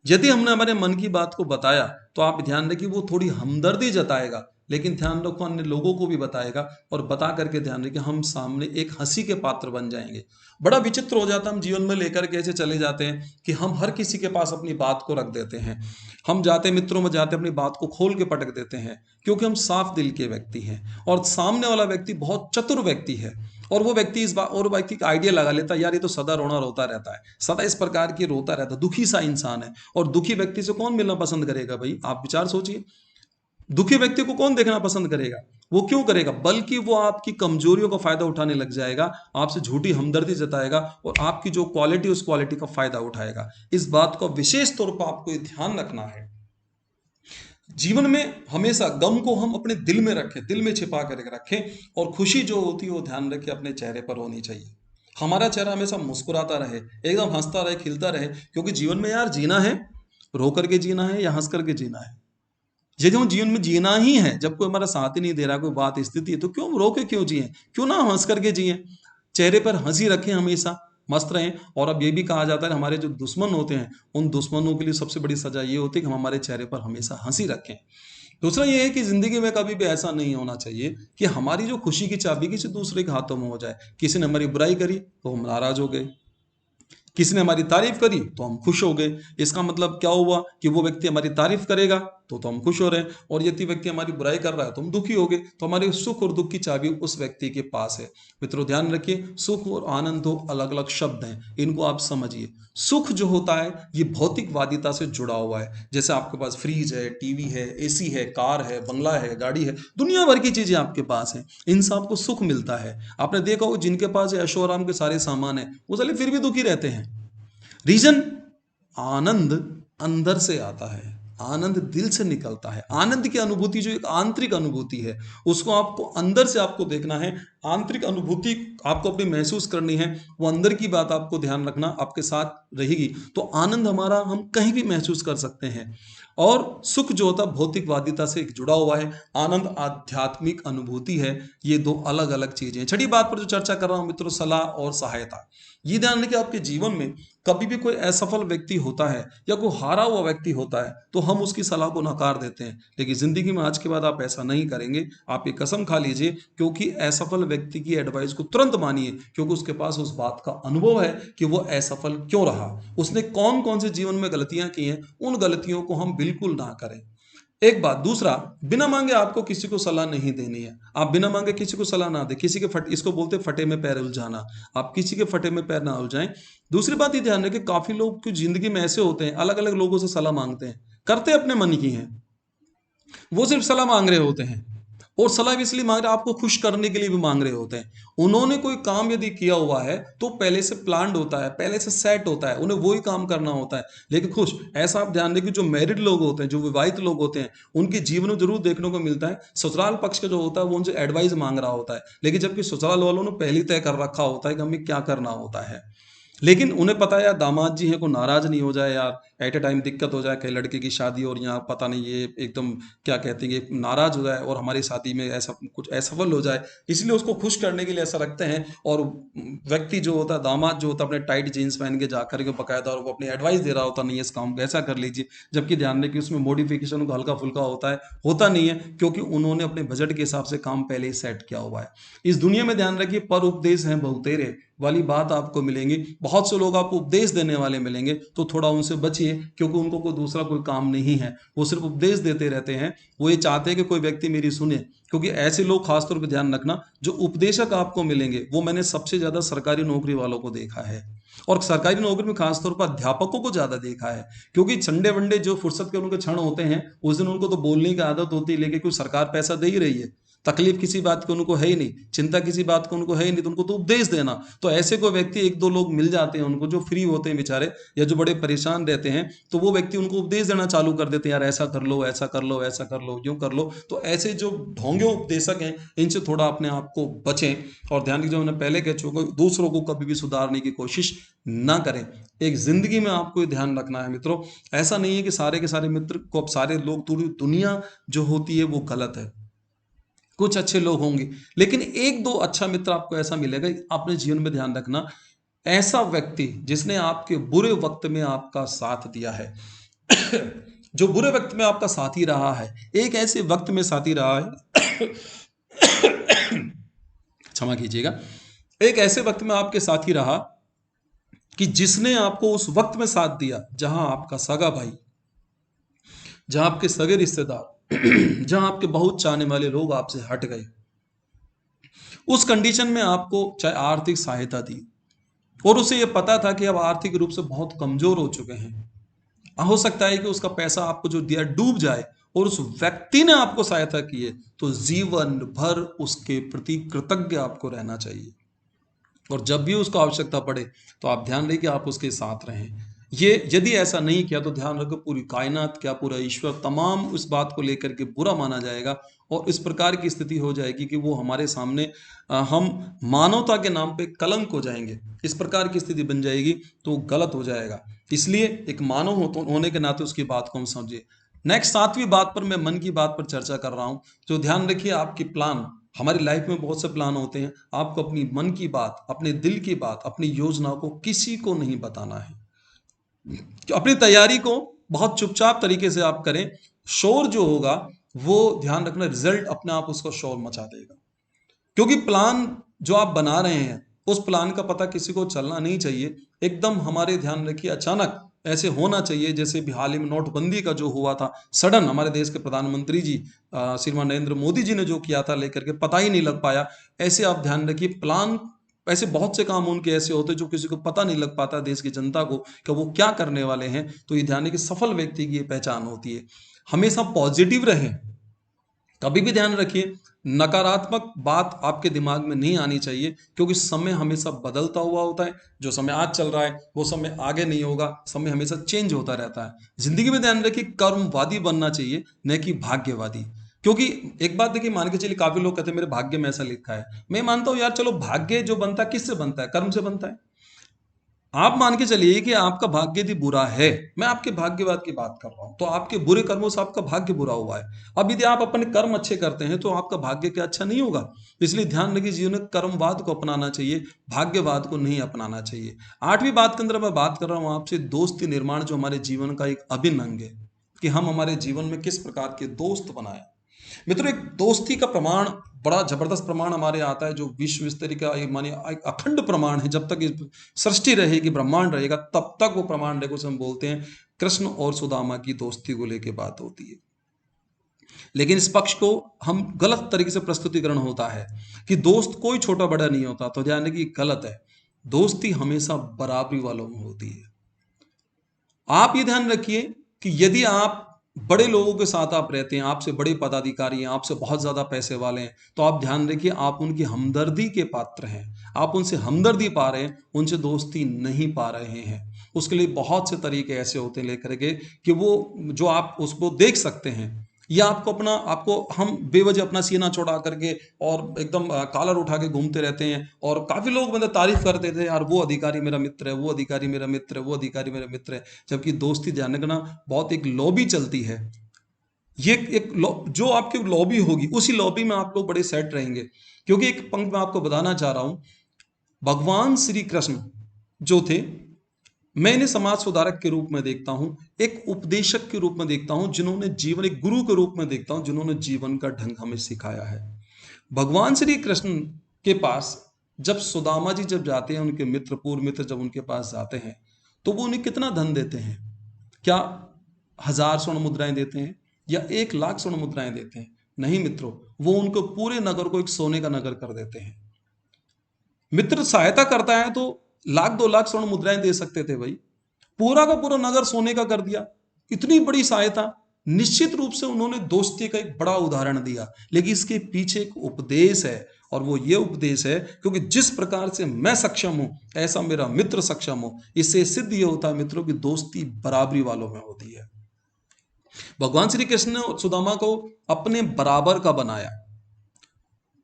यदि हमने हमारे मन की बात को बताया तो आप ध्यान रखिए वो थोड़ी हमदर्दी जताएगा, लेकिन ध्यान रखो अन्य लोगों को भी बताएगा, और बता करके ध्यान रखिए हम सामने एक हंसी के पात्र बन जाएंगे। बड़ा विचित्र हो जाता है, हम जीवन में लेकर के ऐसे चले जाते हैं कि हम हर किसी के पास अपनी बात को रख देते हैं। हम जाते मित्रों में जाते अपनी बात को खोल के पटक देते हैं, क्योंकि हम साफ दिल के व्यक्ति हैं, और सामने वाला व्यक्ति बहुत चतुर व्यक्ति है, और वो व्यक्ति इस बात, और व्यक्ति का आइडिया लगा लेता है यार ये तो सदा रोना रोता रहता है, सदा इस प्रकार की रोता रहता है, दुखी सा इंसान है। और दुखी व्यक्ति से कौन मिलना पसंद करेगा भाई, आप विचार सोचिए। दुखी व्यक्ति को कौन देखना पसंद करेगा, वो क्यों करेगा, बल्कि वो आपकी कमजोरियों का फायदा उठाने लग जाएगा, आपसे झूठी हमदर्दी जताएगा, और आपकी जो क्वालिटी उस क्वालिटी का फायदा उठाएगा। इस बात को विशेष तौर पर आपको ध्यान रखना है। जीवन में हमेशा गम को हम अपने दिल में रखें, दिल में छिपा कर रखें, और खुशी जो होती है वो ध्यान रखें अपने चेहरे पर होनी चाहिए। हमारा चेहरा हमेशा मुस्कुराता रहे, एकदम हंसता रहे, खिलता रहे, क्योंकि जीवन में यार जीना है, रो करके जीना है या हंस करके जीना है। यदि हम जीवन में जीना ही है, जब कोई हमारा साथ ही नहीं दे रहा, कोई बात स्थिति है, तो क्यों रो के क्यों जिए, क्यों ना हंस करके जिए। चेहरे पर हंसी रखें, हमेशा मस्त रहें। और अब ये भी कहा जाता है हमारे जो दुश्मन होते हैं, उन दुश्मनों के लिए सबसे बड़ी सजा ये होती है कि हम हमारे चेहरे पर हमेशा हंसी रखें। दूसरा ये है कि जिंदगी में कभी भी ऐसा नहीं होना चाहिए कि हमारी जो खुशी की चाबी किसी दूसरे के हाथों में हो जाए। किसी ने हमारी बुराई करी तो हम नाराज हो गए, किसी ने हमारी तारीफ करी तो हम खुश हो गए। इसका मतलब क्या हुआ कि वो व्यक्ति हमारी तारीफ करेगा तो हम खुश हो रहे हैं, और यदि व्यक्ति हमारी बुराई कर रहा है तो हम दुखी हो गए। तो हमारे सुख और दुख की चाबी उस व्यक्ति के पास है। मित्रों ध्यान रखिए, सुख और आनंद दो अलग अलग शब्द हैं, इनको आप समझिए। सुख जो होता है ये भौतिकवादिता से जुड़ा हुआ है। जैसे आपके पास फ्रिज है, टीवी है, एसी है, कार है, बंगला है, गाड़ी है, दुनिया भर की चीजें आपके पास हैं, इनसे आपको सुख मिलता है। आपने देखा हो जिनके पास ऐशो आराम के सारे सामान है, वो साले फिर भी दुखी रहते हैं। रीजन, आनंद अंदर से आता है, आनंद दिल से निकलता है। आनंद की अनुभूति जो एक आंतरिक अनुभूति है, उसको आपको अंदर से आपको देखना है। आंतरिक अनुभूति आपको अपनी महसूस करनी है, वो अंदर की बात आपको ध्यान रखना आपके साथ रहेगी, तो आनंद हमारा हम कहीं भी महसूस कर सकते हैं। और सुख जो होता है भौतिकवादिता से जुड़ा हुआ है, आनंद आध्यात्मिक अनुभूति है। ये दो अलग अलग चीजें हैं। छठी बात पर जो चर्चा कर रहा हूं मित्रों, सलाह और सहायता। ये ध्यान रखिए, आपके जीवन में कभी भी कोई असफल व्यक्ति होता है या कोई हारा हुआ व्यक्ति होता है तो हम उसकी सलाह को नकार देते हैं, लेकिन जिंदगी में आज के बाद आप ऐसा नहीं करेंगे। आप ये कसम खा लीजिए, क्योंकि असफल व्यक्ति की एडवाइस को तुरंत मानिए, क्योंकि उसके पास उस बात का अनुभव है कि वो असफल क्यों रहा, उसने कौन कौन से जीवन में गलतियां की हैं। उन गलतियों को हम बिल्कुल ना करें। एक बात। दूसरा, बिना मांगे आपको किसी को सलाह नहीं देनी है। आप बिना मांगे किसी को सलाह ना दें, किसी के इसको बोलते हैं फटे में पैर उलझाना। आप किसी के फटे में पैर ना उलझाएं। दूसरी बात ये ध्यान रखें, काफी लोग की जिंदगी में ऐसे होते हैं, अलग अलग लोगों से सलाह मांगते हैं, करते अपने मन की हैं, वो सिर्फ सलाह मांग रहे होते हैं। और सलाह भी इसलिए मांग रहे हैं, आपको खुश करने के लिए भी मांग रहे होते हैं। उन्होंने कोई काम यदि किया हुआ है तो पहले से प्लान्ड होता है, पहले से सेट होता है, उन्हें वही काम करना होता है। लेकिन खुश, ऐसा आप ध्यान रखिए, जो मैरिड लोग होते हैं, जो विवाहित लोग होते हैं, उनके जीवन में जरूर देखने को मिलता है ससुराल पक्ष का जो होता है वो उनसे एडवाइस मांग रहा होता है, लेकिन जबकि ससुराल वालों ने पहले ही तय कर रखा होता है कि हमें क्या करना होता है। लेकिन उन्हें पता है यार दामाद जी हैं, को नाराज नहीं हो जाए यार, एट ए टाइम दिक्कत हो जाए, कहीं लड़के की शादी और यहाँ पता नहीं ये एकदम क्या कहते हैं कि नाराज हो जाए और हमारी शादी में ऐसा कुछ असफल हो जाए, इसलिए उसको खुश करने के लिए ऐसा रखते हैं। और व्यक्ति जो होता है, दामाद जो होता है, अपने टाइट जीन्स पहन के जाकर के बकायदा और वो अपनी एडवाइस दे रहा होता, नहीं इस काम को ऐसा कर लीजिए, जबकि ध्यान दें कि उसमें मॉडिफिकेशन को हल्का फुल्का होता है, होता नहीं है, क्योंकि उन्होंने अपने बजट के हिसाब से काम पहले ही सेट किया हुआ है। इस दुनिया में ध्यान रखिए, पर उपदेश हैं बहुतेरे वाली बात आपको मिलेंगी। बहुत से लोग आपको उपदेश देने वाले मिलेंगे, तो थोड़ा उनसे बचिए, क्योंकि उनको कोई दूसरा कोई काम नहीं है, वो सिर्फ उपदेश देते रहते हैं। वो ये चाहते हैं कि कोई व्यक्ति मेरी सुने, क्योंकि ऐसे लोग खासतौर पर ध्यान रखना, जो उपदेशक आपको मिलेंगे वो मैंने सबसे ज्यादा सरकारी नौकरी वालों को देखा है, और सरकारी नौकरी में खासतौर पर अध्यापकों को ज्यादा देखा है। क्योंकि संडे वनडे जो फुर्सत के उनके क्षण होते हैं, उस दिन उनको तो बोलने की आदत होती है, लेकिन क्योंकि सरकार पैसा दे ही रही है, तकलीफ किसी बात की उनको है ही नहीं, चिंता किसी बात को उनको है ही नहीं, तो उनको तो उपदेश देना। तो ऐसे कोई व्यक्ति एक दो लोग मिल जाते हैं उनको, जो फ्री होते हैं बेचारे, या जो बड़े परेशान रहते हैं, तो वो व्यक्ति उनको उपदेश देना चालू कर देते हैं, यार ऐसा कर लो, ऐसा कर लो, ऐसा कर लो, यूं कर लो। तो ऐसे जो ढोंगे उपदेशक हैं, इनसे थोड़ा अपने आप को बचें। और ध्यान दीजिए, मैंने पहले कह चुका, दूसरों को कभी भी सुधारने की कोशिश ना करें। एक जिंदगी में आपको ये ध्यान रखना है मित्रों, ऐसा नहीं है कि सारे के सारे मित्र को, अब सारे लोग, पूरी दुनिया जो होती है वो गलत है। कुछ अच्छे लोग होंगे, लेकिन एक दो अच्छा मित्र आपको ऐसा मिलेगा। अपने जीवन में ध्यान रखना, ऐसा व्यक्ति जिसने आपके बुरे वक्त में आपका साथ दिया है जो बुरे वक्त में आपका साथी रहा है, एक ऐसे वक्त में साथी रहा है क्षमा कीजिएगा, एक ऐसे वक्त में आपके साथी रहा कि जिसने आपको उस वक्त में साथ दिया जहां आपका सगा भाई, जहां आपके सगे रिश्तेदार जहां आपके बहुत चाहने वाले लोग आपसे हट गए, उस कंडीशन में आपको चाहे आर्थिक सहायता दी, और उसे यह पता था कि अब आर्थिक रूप से बहुत कमजोर हो चुके हैं। हो सकता है कि उसका पैसा आपको जो दिया डूब जाए, और उस व्यक्ति ने आपको सहायता की है, तो जीवन भर उसके प्रति कृतज्ञ आपको रहना चाहिए। और जब भी उसको आवश्यकता पड़े तो आप ध्यान रखिए, आप उसके साथ रहें। ये यदि ऐसा नहीं किया तो ध्यान रखो पूरी कायनात क्या पूरा ईश्वर तमाम उस बात को लेकर के बुरा माना जाएगा और इस प्रकार की स्थिति हो जाएगी कि वो हमारे सामने हम मानवता के नाम पे कलंक हो जाएंगे। इस प्रकार की स्थिति बन जाएगी तो गलत हो जाएगा। इसलिए एक मानव होने के नाते उसकी बात को हम समझिए। नेक्स्ट 7वीं बात पर मैं मन की बात पर चर्चा कर रहा हूं। तो ध्यान रखिए आपकी प्लान, हमारी लाइफ में बहुत से प्लान होते हैं। आपको अपनी मन की बात, अपने दिल की बात, अपनी योजना को किसी को नहीं बताना है। अपनी तैयारी को बहुत चुपचाप तरीके से आप करें। शोर जो होगा वो ध्यान रखना रिजल्ट अपने आप उसका शोर मचा देगा। क्योंकि प्लान जो आप बना रहे हैं उस प्लान का पता किसी को चलना नहीं चाहिए। एकदम हमारे ध्यान रखिए अचानक ऐसे होना चाहिए जैसे भी हाल ही में नोटबंदी का जो हुआ था, सडन हमारे देश के प्रधानमंत्री जी श्रीमान नरेंद्र मोदी जी ने जो किया था लेकर के पता ही नहीं लग पाया। ऐसे आप ध्यान रखिए प्लान, ऐसे बहुत से काम उनके ऐसे होते हैं जो किसी को पता नहीं लग पाता देश की जनता को कि वो क्या करने वाले हैं। तो ये ध्यान रखिए सफल व्यक्ति की ये पहचान होती है। हमेशा पॉजिटिव रहें, कभी भी ध्यान रखिए नकारात्मक बात आपके दिमाग में नहीं आनी चाहिए क्योंकि समय हमेशा बदलता हुआ होता है। जो समय आज चल रहा है वो समय आगे नहीं होगा, समय हमेशा चेंज होता रहता है। जिंदगी में ध्यान रखिए कर्मवादी बनना चाहिए न कि भाग्यवादी। क्योंकि एक बात देखिए, मान के चलिए काफी लोग कहते हैं मेरे भाग्य में ऐसा लिखा है। मैं मानता हूं यार चलो भाग्य जो बनता है किससे बनता है? कर्म से बनता है। आप मान के चलिए कि आपका भाग्य यदि बुरा है, मैं आपके भाग्यवाद की बात कर रहा हूं, तो आपके बुरे कर्मों से आपका भाग्य बुरा हुआ है। अब यदि आप अपने कर्म अच्छे करते हैं तो आपका भाग्य क्या अच्छा नहीं होगा? इसलिए ध्यान रखिए जीवन में कर्मवाद को अपनाना चाहिए, भाग्यवाद को नहीं अपनाना चाहिए। 8वीं बात के अंदर मैं बात कर रहा हूं आपसे दोस्ती निर्माण, जो हमारे जीवन का एक अभिन्न अंग है कि हम हमारे जीवन में किस प्रकार के दोस्त बनाए। मित्रों, एक दोस्ती का प्रमाण, बड़ा जबरदस्त प्रमाण हमारे आता है जो विश्व स्तरीय का मानिए एक अखंड प्रमाण है। जब तक इस सृष्टि रहेगी, ब्रह्मांड रहेगा, तब तक वो प्रमाण रहेगा। उसे हम बोलते हैं कृष्ण और सुदामा की दोस्ती को लेकर बात होती है। लेकिन इस पक्ष को हम गलत तरीके से प्रस्तुतिकरण होता है कि दोस्त कोई छोटा बड़ा नहीं होता, तो ध्यान रखिए गलत है। दोस्ती हमेशा बराबरी वालों में होती है। आप ये ध्यान रखिए कि यदि आप बड़े लोगों के साथ आप रहते हैं, आपसे बड़े पदाधिकारी हैं, आपसे बहुत ज्यादा पैसे वाले हैं, तो आप ध्यान रखिए आप उनकी हमदर्दी के पात्र हैं। आप उनसे हमदर्दी पा रहे हैं, उनसे दोस्ती नहीं पा रहे हैं। उसके लिए बहुत से तरीके ऐसे होते हैं लेकर के कि वो जो आप उसको देख सकते हैं, या आपको हम बेवजह अपना सीना चौड़ा करके और एकदम कॉलर उठा के घूमते रहते हैं। और काफी लोग मतलब तारीफ करते थे, यार वो अधिकारी मेरा मित्र है, वो अधिकारी मेरा मित्र है, वो अधिकारी मेरा मित्र है। जबकि दोस्ती ध्यान रखना बहुत एक लॉबी चलती है। ये जो आपकी लॉबी होगी उसी लॉबी में आप लोग बड़े सेट रहेंगे। क्योंकि एक पंक्ति मैं आपको बताना चाह रहा हूं, भगवान श्री कृष्ण जो थे, मैं इन्हें समाज सुधारक के रूप में देखता हूं, एक उपदेशक के रूप में देखता हूं, जिन्होंने जीवन, एक गुरु के रूप में देखता हूं जिन्होंने जीवन का ढंग हमें सिखाया है। भगवान श्री कृष्ण के पास जब सुदामा जी जब जाते हैं, उनके मित्र, पूर्व मित्र जब उनके पास जाते हैं, तो वो उन्हें कितना धन देते हैं? क्या 1000 स्वर्ण मुद्राएं देते हैं या 1 लाख स्वर्ण मुद्राएं देते हैं? नहीं मित्रों, वो उनको पूरे नगर को एक सोने का नगर कर देते हैं। मित्र सहायता करता है तो 1 लाख 2 लाख स्वर्ण मुद्राएं दे सकते थे भाई, पूरा का पूरा नगर सोने का कर दिया। इतनी बड़ी सहायता। निश्चित रूप से उन्होंने दोस्ती का एक बड़ा उदाहरण दिया, लेकिन इसके पीछे एक उपदेश है। और वो ये उपदेश है क्योंकि जिस प्रकार से मैं सक्षम हूं ऐसा मेरा मित्र सक्षम हो। इससे सिद्ध ये होता है मित्रों की दोस्ती बराबरी वालों में होती है। भगवान श्री कृष्ण ने सुदामा को अपने बराबर का बनाया।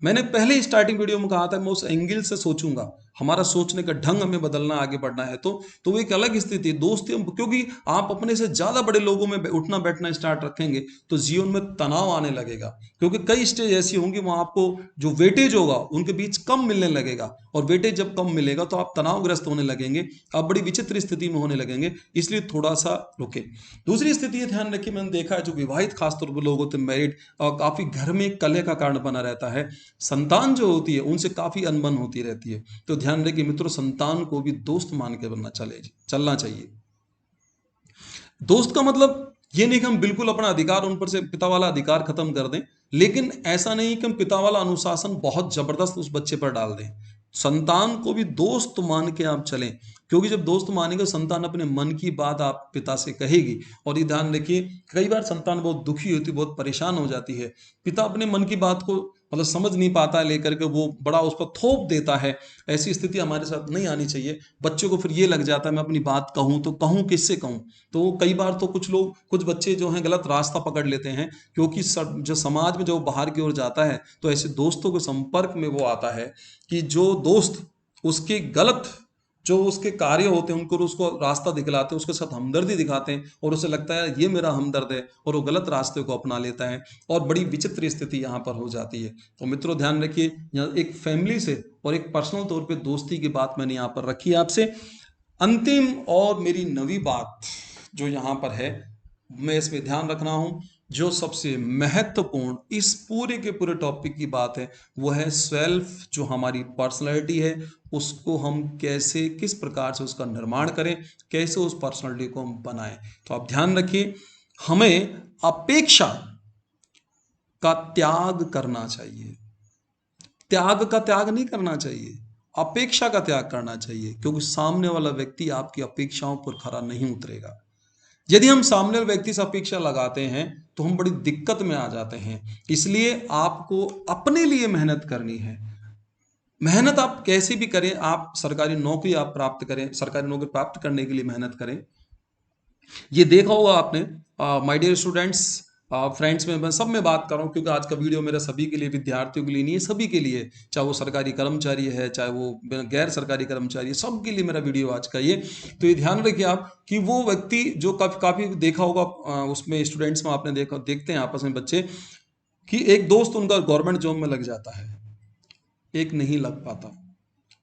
मैंने पहले स्टार्टिंग वीडियो में कहा था मैं उस एंगल से सोचूंगा, हमारा सोचने का ढंग हमें बदलना, आगे बढ़ना है तो वो एक अलग स्थिति दोस्ती। क्योंकि आप अपने से ज्यादा बड़े लोगों में उठना बैठना स्टार्ट रखेंगे तो जीवन में तनाव आने लगेगा। क्योंकि कई स्टेज ऐसी होंगी वहां आपको जो वेटेज होगा उनके बीच कम मिलने लगेगा, और वेटेज जब कम मिलेगा तो आप तनावग्रस्त होने लगेंगे, आप बड़ी विचित्र स्थिति में होने लगेंगे। इसलिए थोड़ा सा रुके। दूसरी स्थिति ध्यान रखिए, मैंने देखा है जो विवाहित खासतौर पर लोग होते हैं, मैरिड, और काफी घर में कलह का कारण बना रहता है। संतान जो होती है उनसे काफी अनबन होती रहती है। तो ध्यान रखिए मित्रों, संतान को भी दोस्त मान के चलना चाहिए। दोस्त का मतलब ये नहीं कि हम बिल्कुल अपना अधिकार उन पर से, पिता वाला अधिकार खत्म कर दें, लेकिन ऐसा नहीं कि हम पिता वाला अनुशासन बहुत जबरदस्त उस बच्चे पर डाल दें। संतान को भी दोस्त मान के आप चलें, क्योंकि जब दोस्त मानेंगे संतान अपने मन की बात आप पिता से कहेगी। और ये ध्यान रखिए कई बार संतान बहुत दुखी होती, बहुत परेशान हो जाती है, पिता अपने मन की बात को मतलब समझ नहीं पाता है लेकर के वो बड़ा उस पर थोप देता है। ऐसी स्थिति हमारे साथ नहीं आनी चाहिए। बच्चों को फिर ये लग जाता है मैं अपनी बात कहूँ तो कहूँ किससे कहूँ। तो कई बार तो कुछ बच्चे जो हैं गलत रास्ता पकड़ लेते हैं, क्योंकि जो समाज में जो बाहर की ओर जाता है तो ऐसे दोस्तों के संपर्क में वो आता है कि जो दोस्त उसके गलत जो उसके कार्य होते हैं उनको उसको रास्ता दिखलाते हैं, उसके साथ हमदर्दी दिखाते हैं और उसे लगता है ये मेरा हमदर्द है और वो गलत रास्ते को अपना लेता है और बड़ी विचित्र स्थिति यहाँ पर हो जाती है। तो मित्रों ध्यान रखिए, यहाँ एक फैमिली से और एक पर्सनल तौर पे दोस्ती की बात मैंने यहाँ पर रखी है आपसे। अंतिम और मेरी नवी बात जो यहाँ पर है, मैं इसमें ध्यान रखना हूँ, जो सबसे महत्वपूर्ण इस पूरे के पूरे टॉपिक की बात है वो है सेल्फ, जो हमारी पर्सनैलिटी है उसको हम कैसे किस प्रकार से उसका निर्माण करें, कैसे उस पर्सनैलिटी को हम बनाएं। तो आप ध्यान रखिए, हमें अपेक्षा का त्याग करना चाहिए। त्याग का त्याग नहीं करना चाहिए, अपेक्षा का त्याग करना चाहिए, क्योंकि सामने वाला व्यक्ति आपकी अपेक्षाओं पर खरा नहीं उतरेगा। यदि हम सामने वाले व्यक्ति से अपेक्षा लगाते हैं तो हम बड़ी दिक्कत में आ जाते हैं। इसलिए आपको अपने लिए मेहनत करनी है। मेहनत आप कैसे भी करें, आप सरकारी नौकरी आप प्राप्त करें, सरकारी नौकरी प्राप्त करने के लिए मेहनत करें। ये देखा होगा आपने, माय डियर स्टूडेंट्स, फ्रेंड्स में मैं सब में बात कर रहा हूँ, क्योंकि आज का वीडियो मेरा सभी के लिए, विद्यार्थियों के लिए नहीं है, सभी के लिए, चाहे वो सरकारी कर्मचारी है चाहे वो गैर सरकारी कर्मचारी है, सबके लिए मेरा वीडियो आज का ये। तो ये ध्यान रखिए आप कि वो व्यक्ति जो काफ़ी देखा होगा, उसमें स्टूडेंट्स में आपने देखते हैं आपस में बच्चे कि एक दोस्त उनका गवर्नमेंट जॉब में लग जाता है, एक नहीं लग पाता।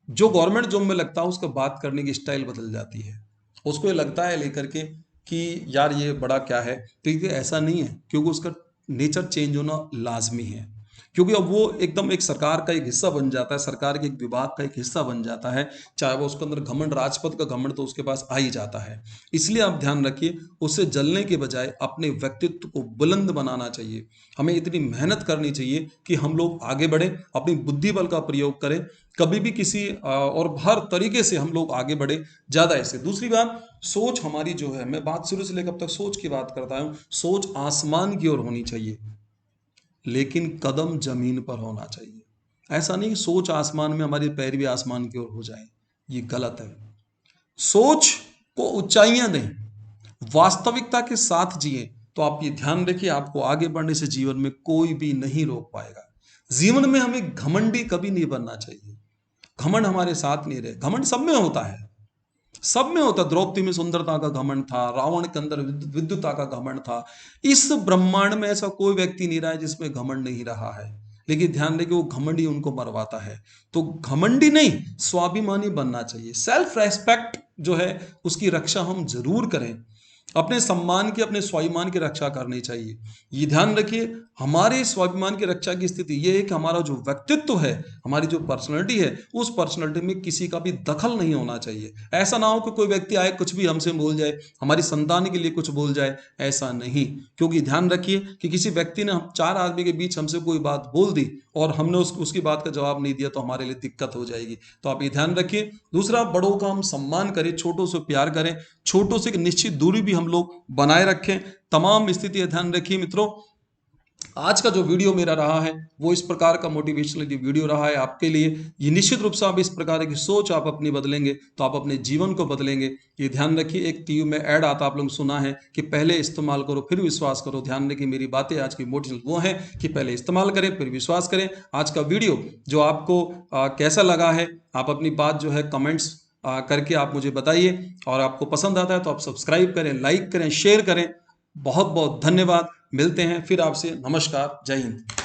जो गवर्नमेंट जॉब में लगता है उसका बात करने की स्टाइल बदल जाती है, उसको ये लगता है लेकर के कि यार ये बड़ा क्या है। तो ये ऐसा नहीं है, क्योंकि उसका नेचर चेंज होना लाजमी है, क्योंकि अब वो एकदम एक सरकार का एक हिस्सा बन जाता है, सरकार के एक विभाग का एक हिस्सा बन जाता है, चाहे वो उसके अंदर घमंड, राजपद का घमंड तो उसके पास आ ही जाता है। इसलिए आप ध्यान रखिए, उससे जलने के बजाय अपने व्यक्तित्व को बुलंद बनाना चाहिए। हमें इतनी मेहनत करनी चाहिए कि हम लोग आगे बढ़े, अपनी बुद्धि बल का प्रयोग करें, कभी भी किसी और हर तरीके से हम लोग आगे बढ़े, ज़्यादा ऐसे। दूसरी बात, सोच हमारी जो है, मैं बात शुरू से लेकर अब तक सोच की बात करता हूँ, सोच आसमान की ओर होनी चाहिए लेकिन कदम जमीन पर होना चाहिए। ऐसा नहीं सोच आसमान में हमारे पैर भी आसमान की ओर हो जाए, ये गलत है। सोच को ऊंचाइयां दें, वास्तविकता के साथ जिए। तो आप ये ध्यान रखिए, आपको आगे बढ़ने से जीवन में कोई भी नहीं रोक पाएगा। जीवन में हमें घमंडी कभी नहीं बनना चाहिए, घमंड हमारे साथ नहीं रहे। घमंड सब में होता है, सब में होता। द्रौपदी में सुंदरता का घमंड था, रावण के अंदर विद्युता का घमंड था। इस ब्रह्मांड में ऐसा कोई व्यक्ति नहीं रहा है जिसमें घमंड नहीं रहा है, लेकिन ध्यान रखिए वो घमंड ही उनको मरवाता है। तो घमंडी नहीं, स्वाभिमानी बनना चाहिए। सेल्फ रेस्पेक्ट जो है उसकी रक्षा हम जरूर करें, अपने सम्मान की, अपने स्वाभिमान की रक्षा करनी चाहिए। ये ध्यान रखिए, हमारे स्वाभिमान की रक्षा की स्थिति ये है कि हमारा जो व्यक्तित्व है, हमारी जो पर्सनैलिटी है, उस पर्सनैलिटी में किसी का भी दखल नहीं होना चाहिए। ऐसा ना हो कि कोई व्यक्ति आए कुछ भी हमसे बोल जाए, हमारी संतान के लिए कुछ बोल जाए, ऐसा नहीं। क्योंकि ध्यान रखिए कि किसी व्यक्ति ने चार आदमी के बीच हमसे कोई बात बोल दी और हमने उसकी बात का जवाब नहीं दिया तो हमारे लिए दिक्कत हो जाएगी। तो आप ये ध्यान रखिए। दूसरा, बड़ों का हम सम्मान करें, छोटों से प्यार करें, छोटों से एक निश्चित दूरी भी हम लोग बनाए रखें। तमाम स्थिति ध्यान रखिए मित्रों। आज का जो वीडियो मेरा रहा है वो इस प्रकार का मोटिवेशनल वीडियो रहा है आपके लिए। ये निश्चित रूप से आप इस प्रकार की सोच आप अपनी बदलेंगे तो आप अपने जीवन को बदलेंगे। ये ध्यान रखिए, एक टीवी में ऐड आता आप लोग सुना है कि पहले इस्तेमाल करो फिर विश्वास करो। ध्यान रखिए, मेरी बातें आज की मोटिवेशनल वो है कि पहले इस्तेमाल करें फिर विश्वास करें। आज का वीडियो जो आपको कैसा लगा है, आप अपनी बात जो है कमेंट्स करके आप मुझे बताइए, और आपको पसंद आता है तो आप सब्सक्राइब करें, लाइक करें, शेयर करें। बहुत बहुत धन्यवाद। मिलते हैं फिर आपसे। नमस्कार, जय हिंद।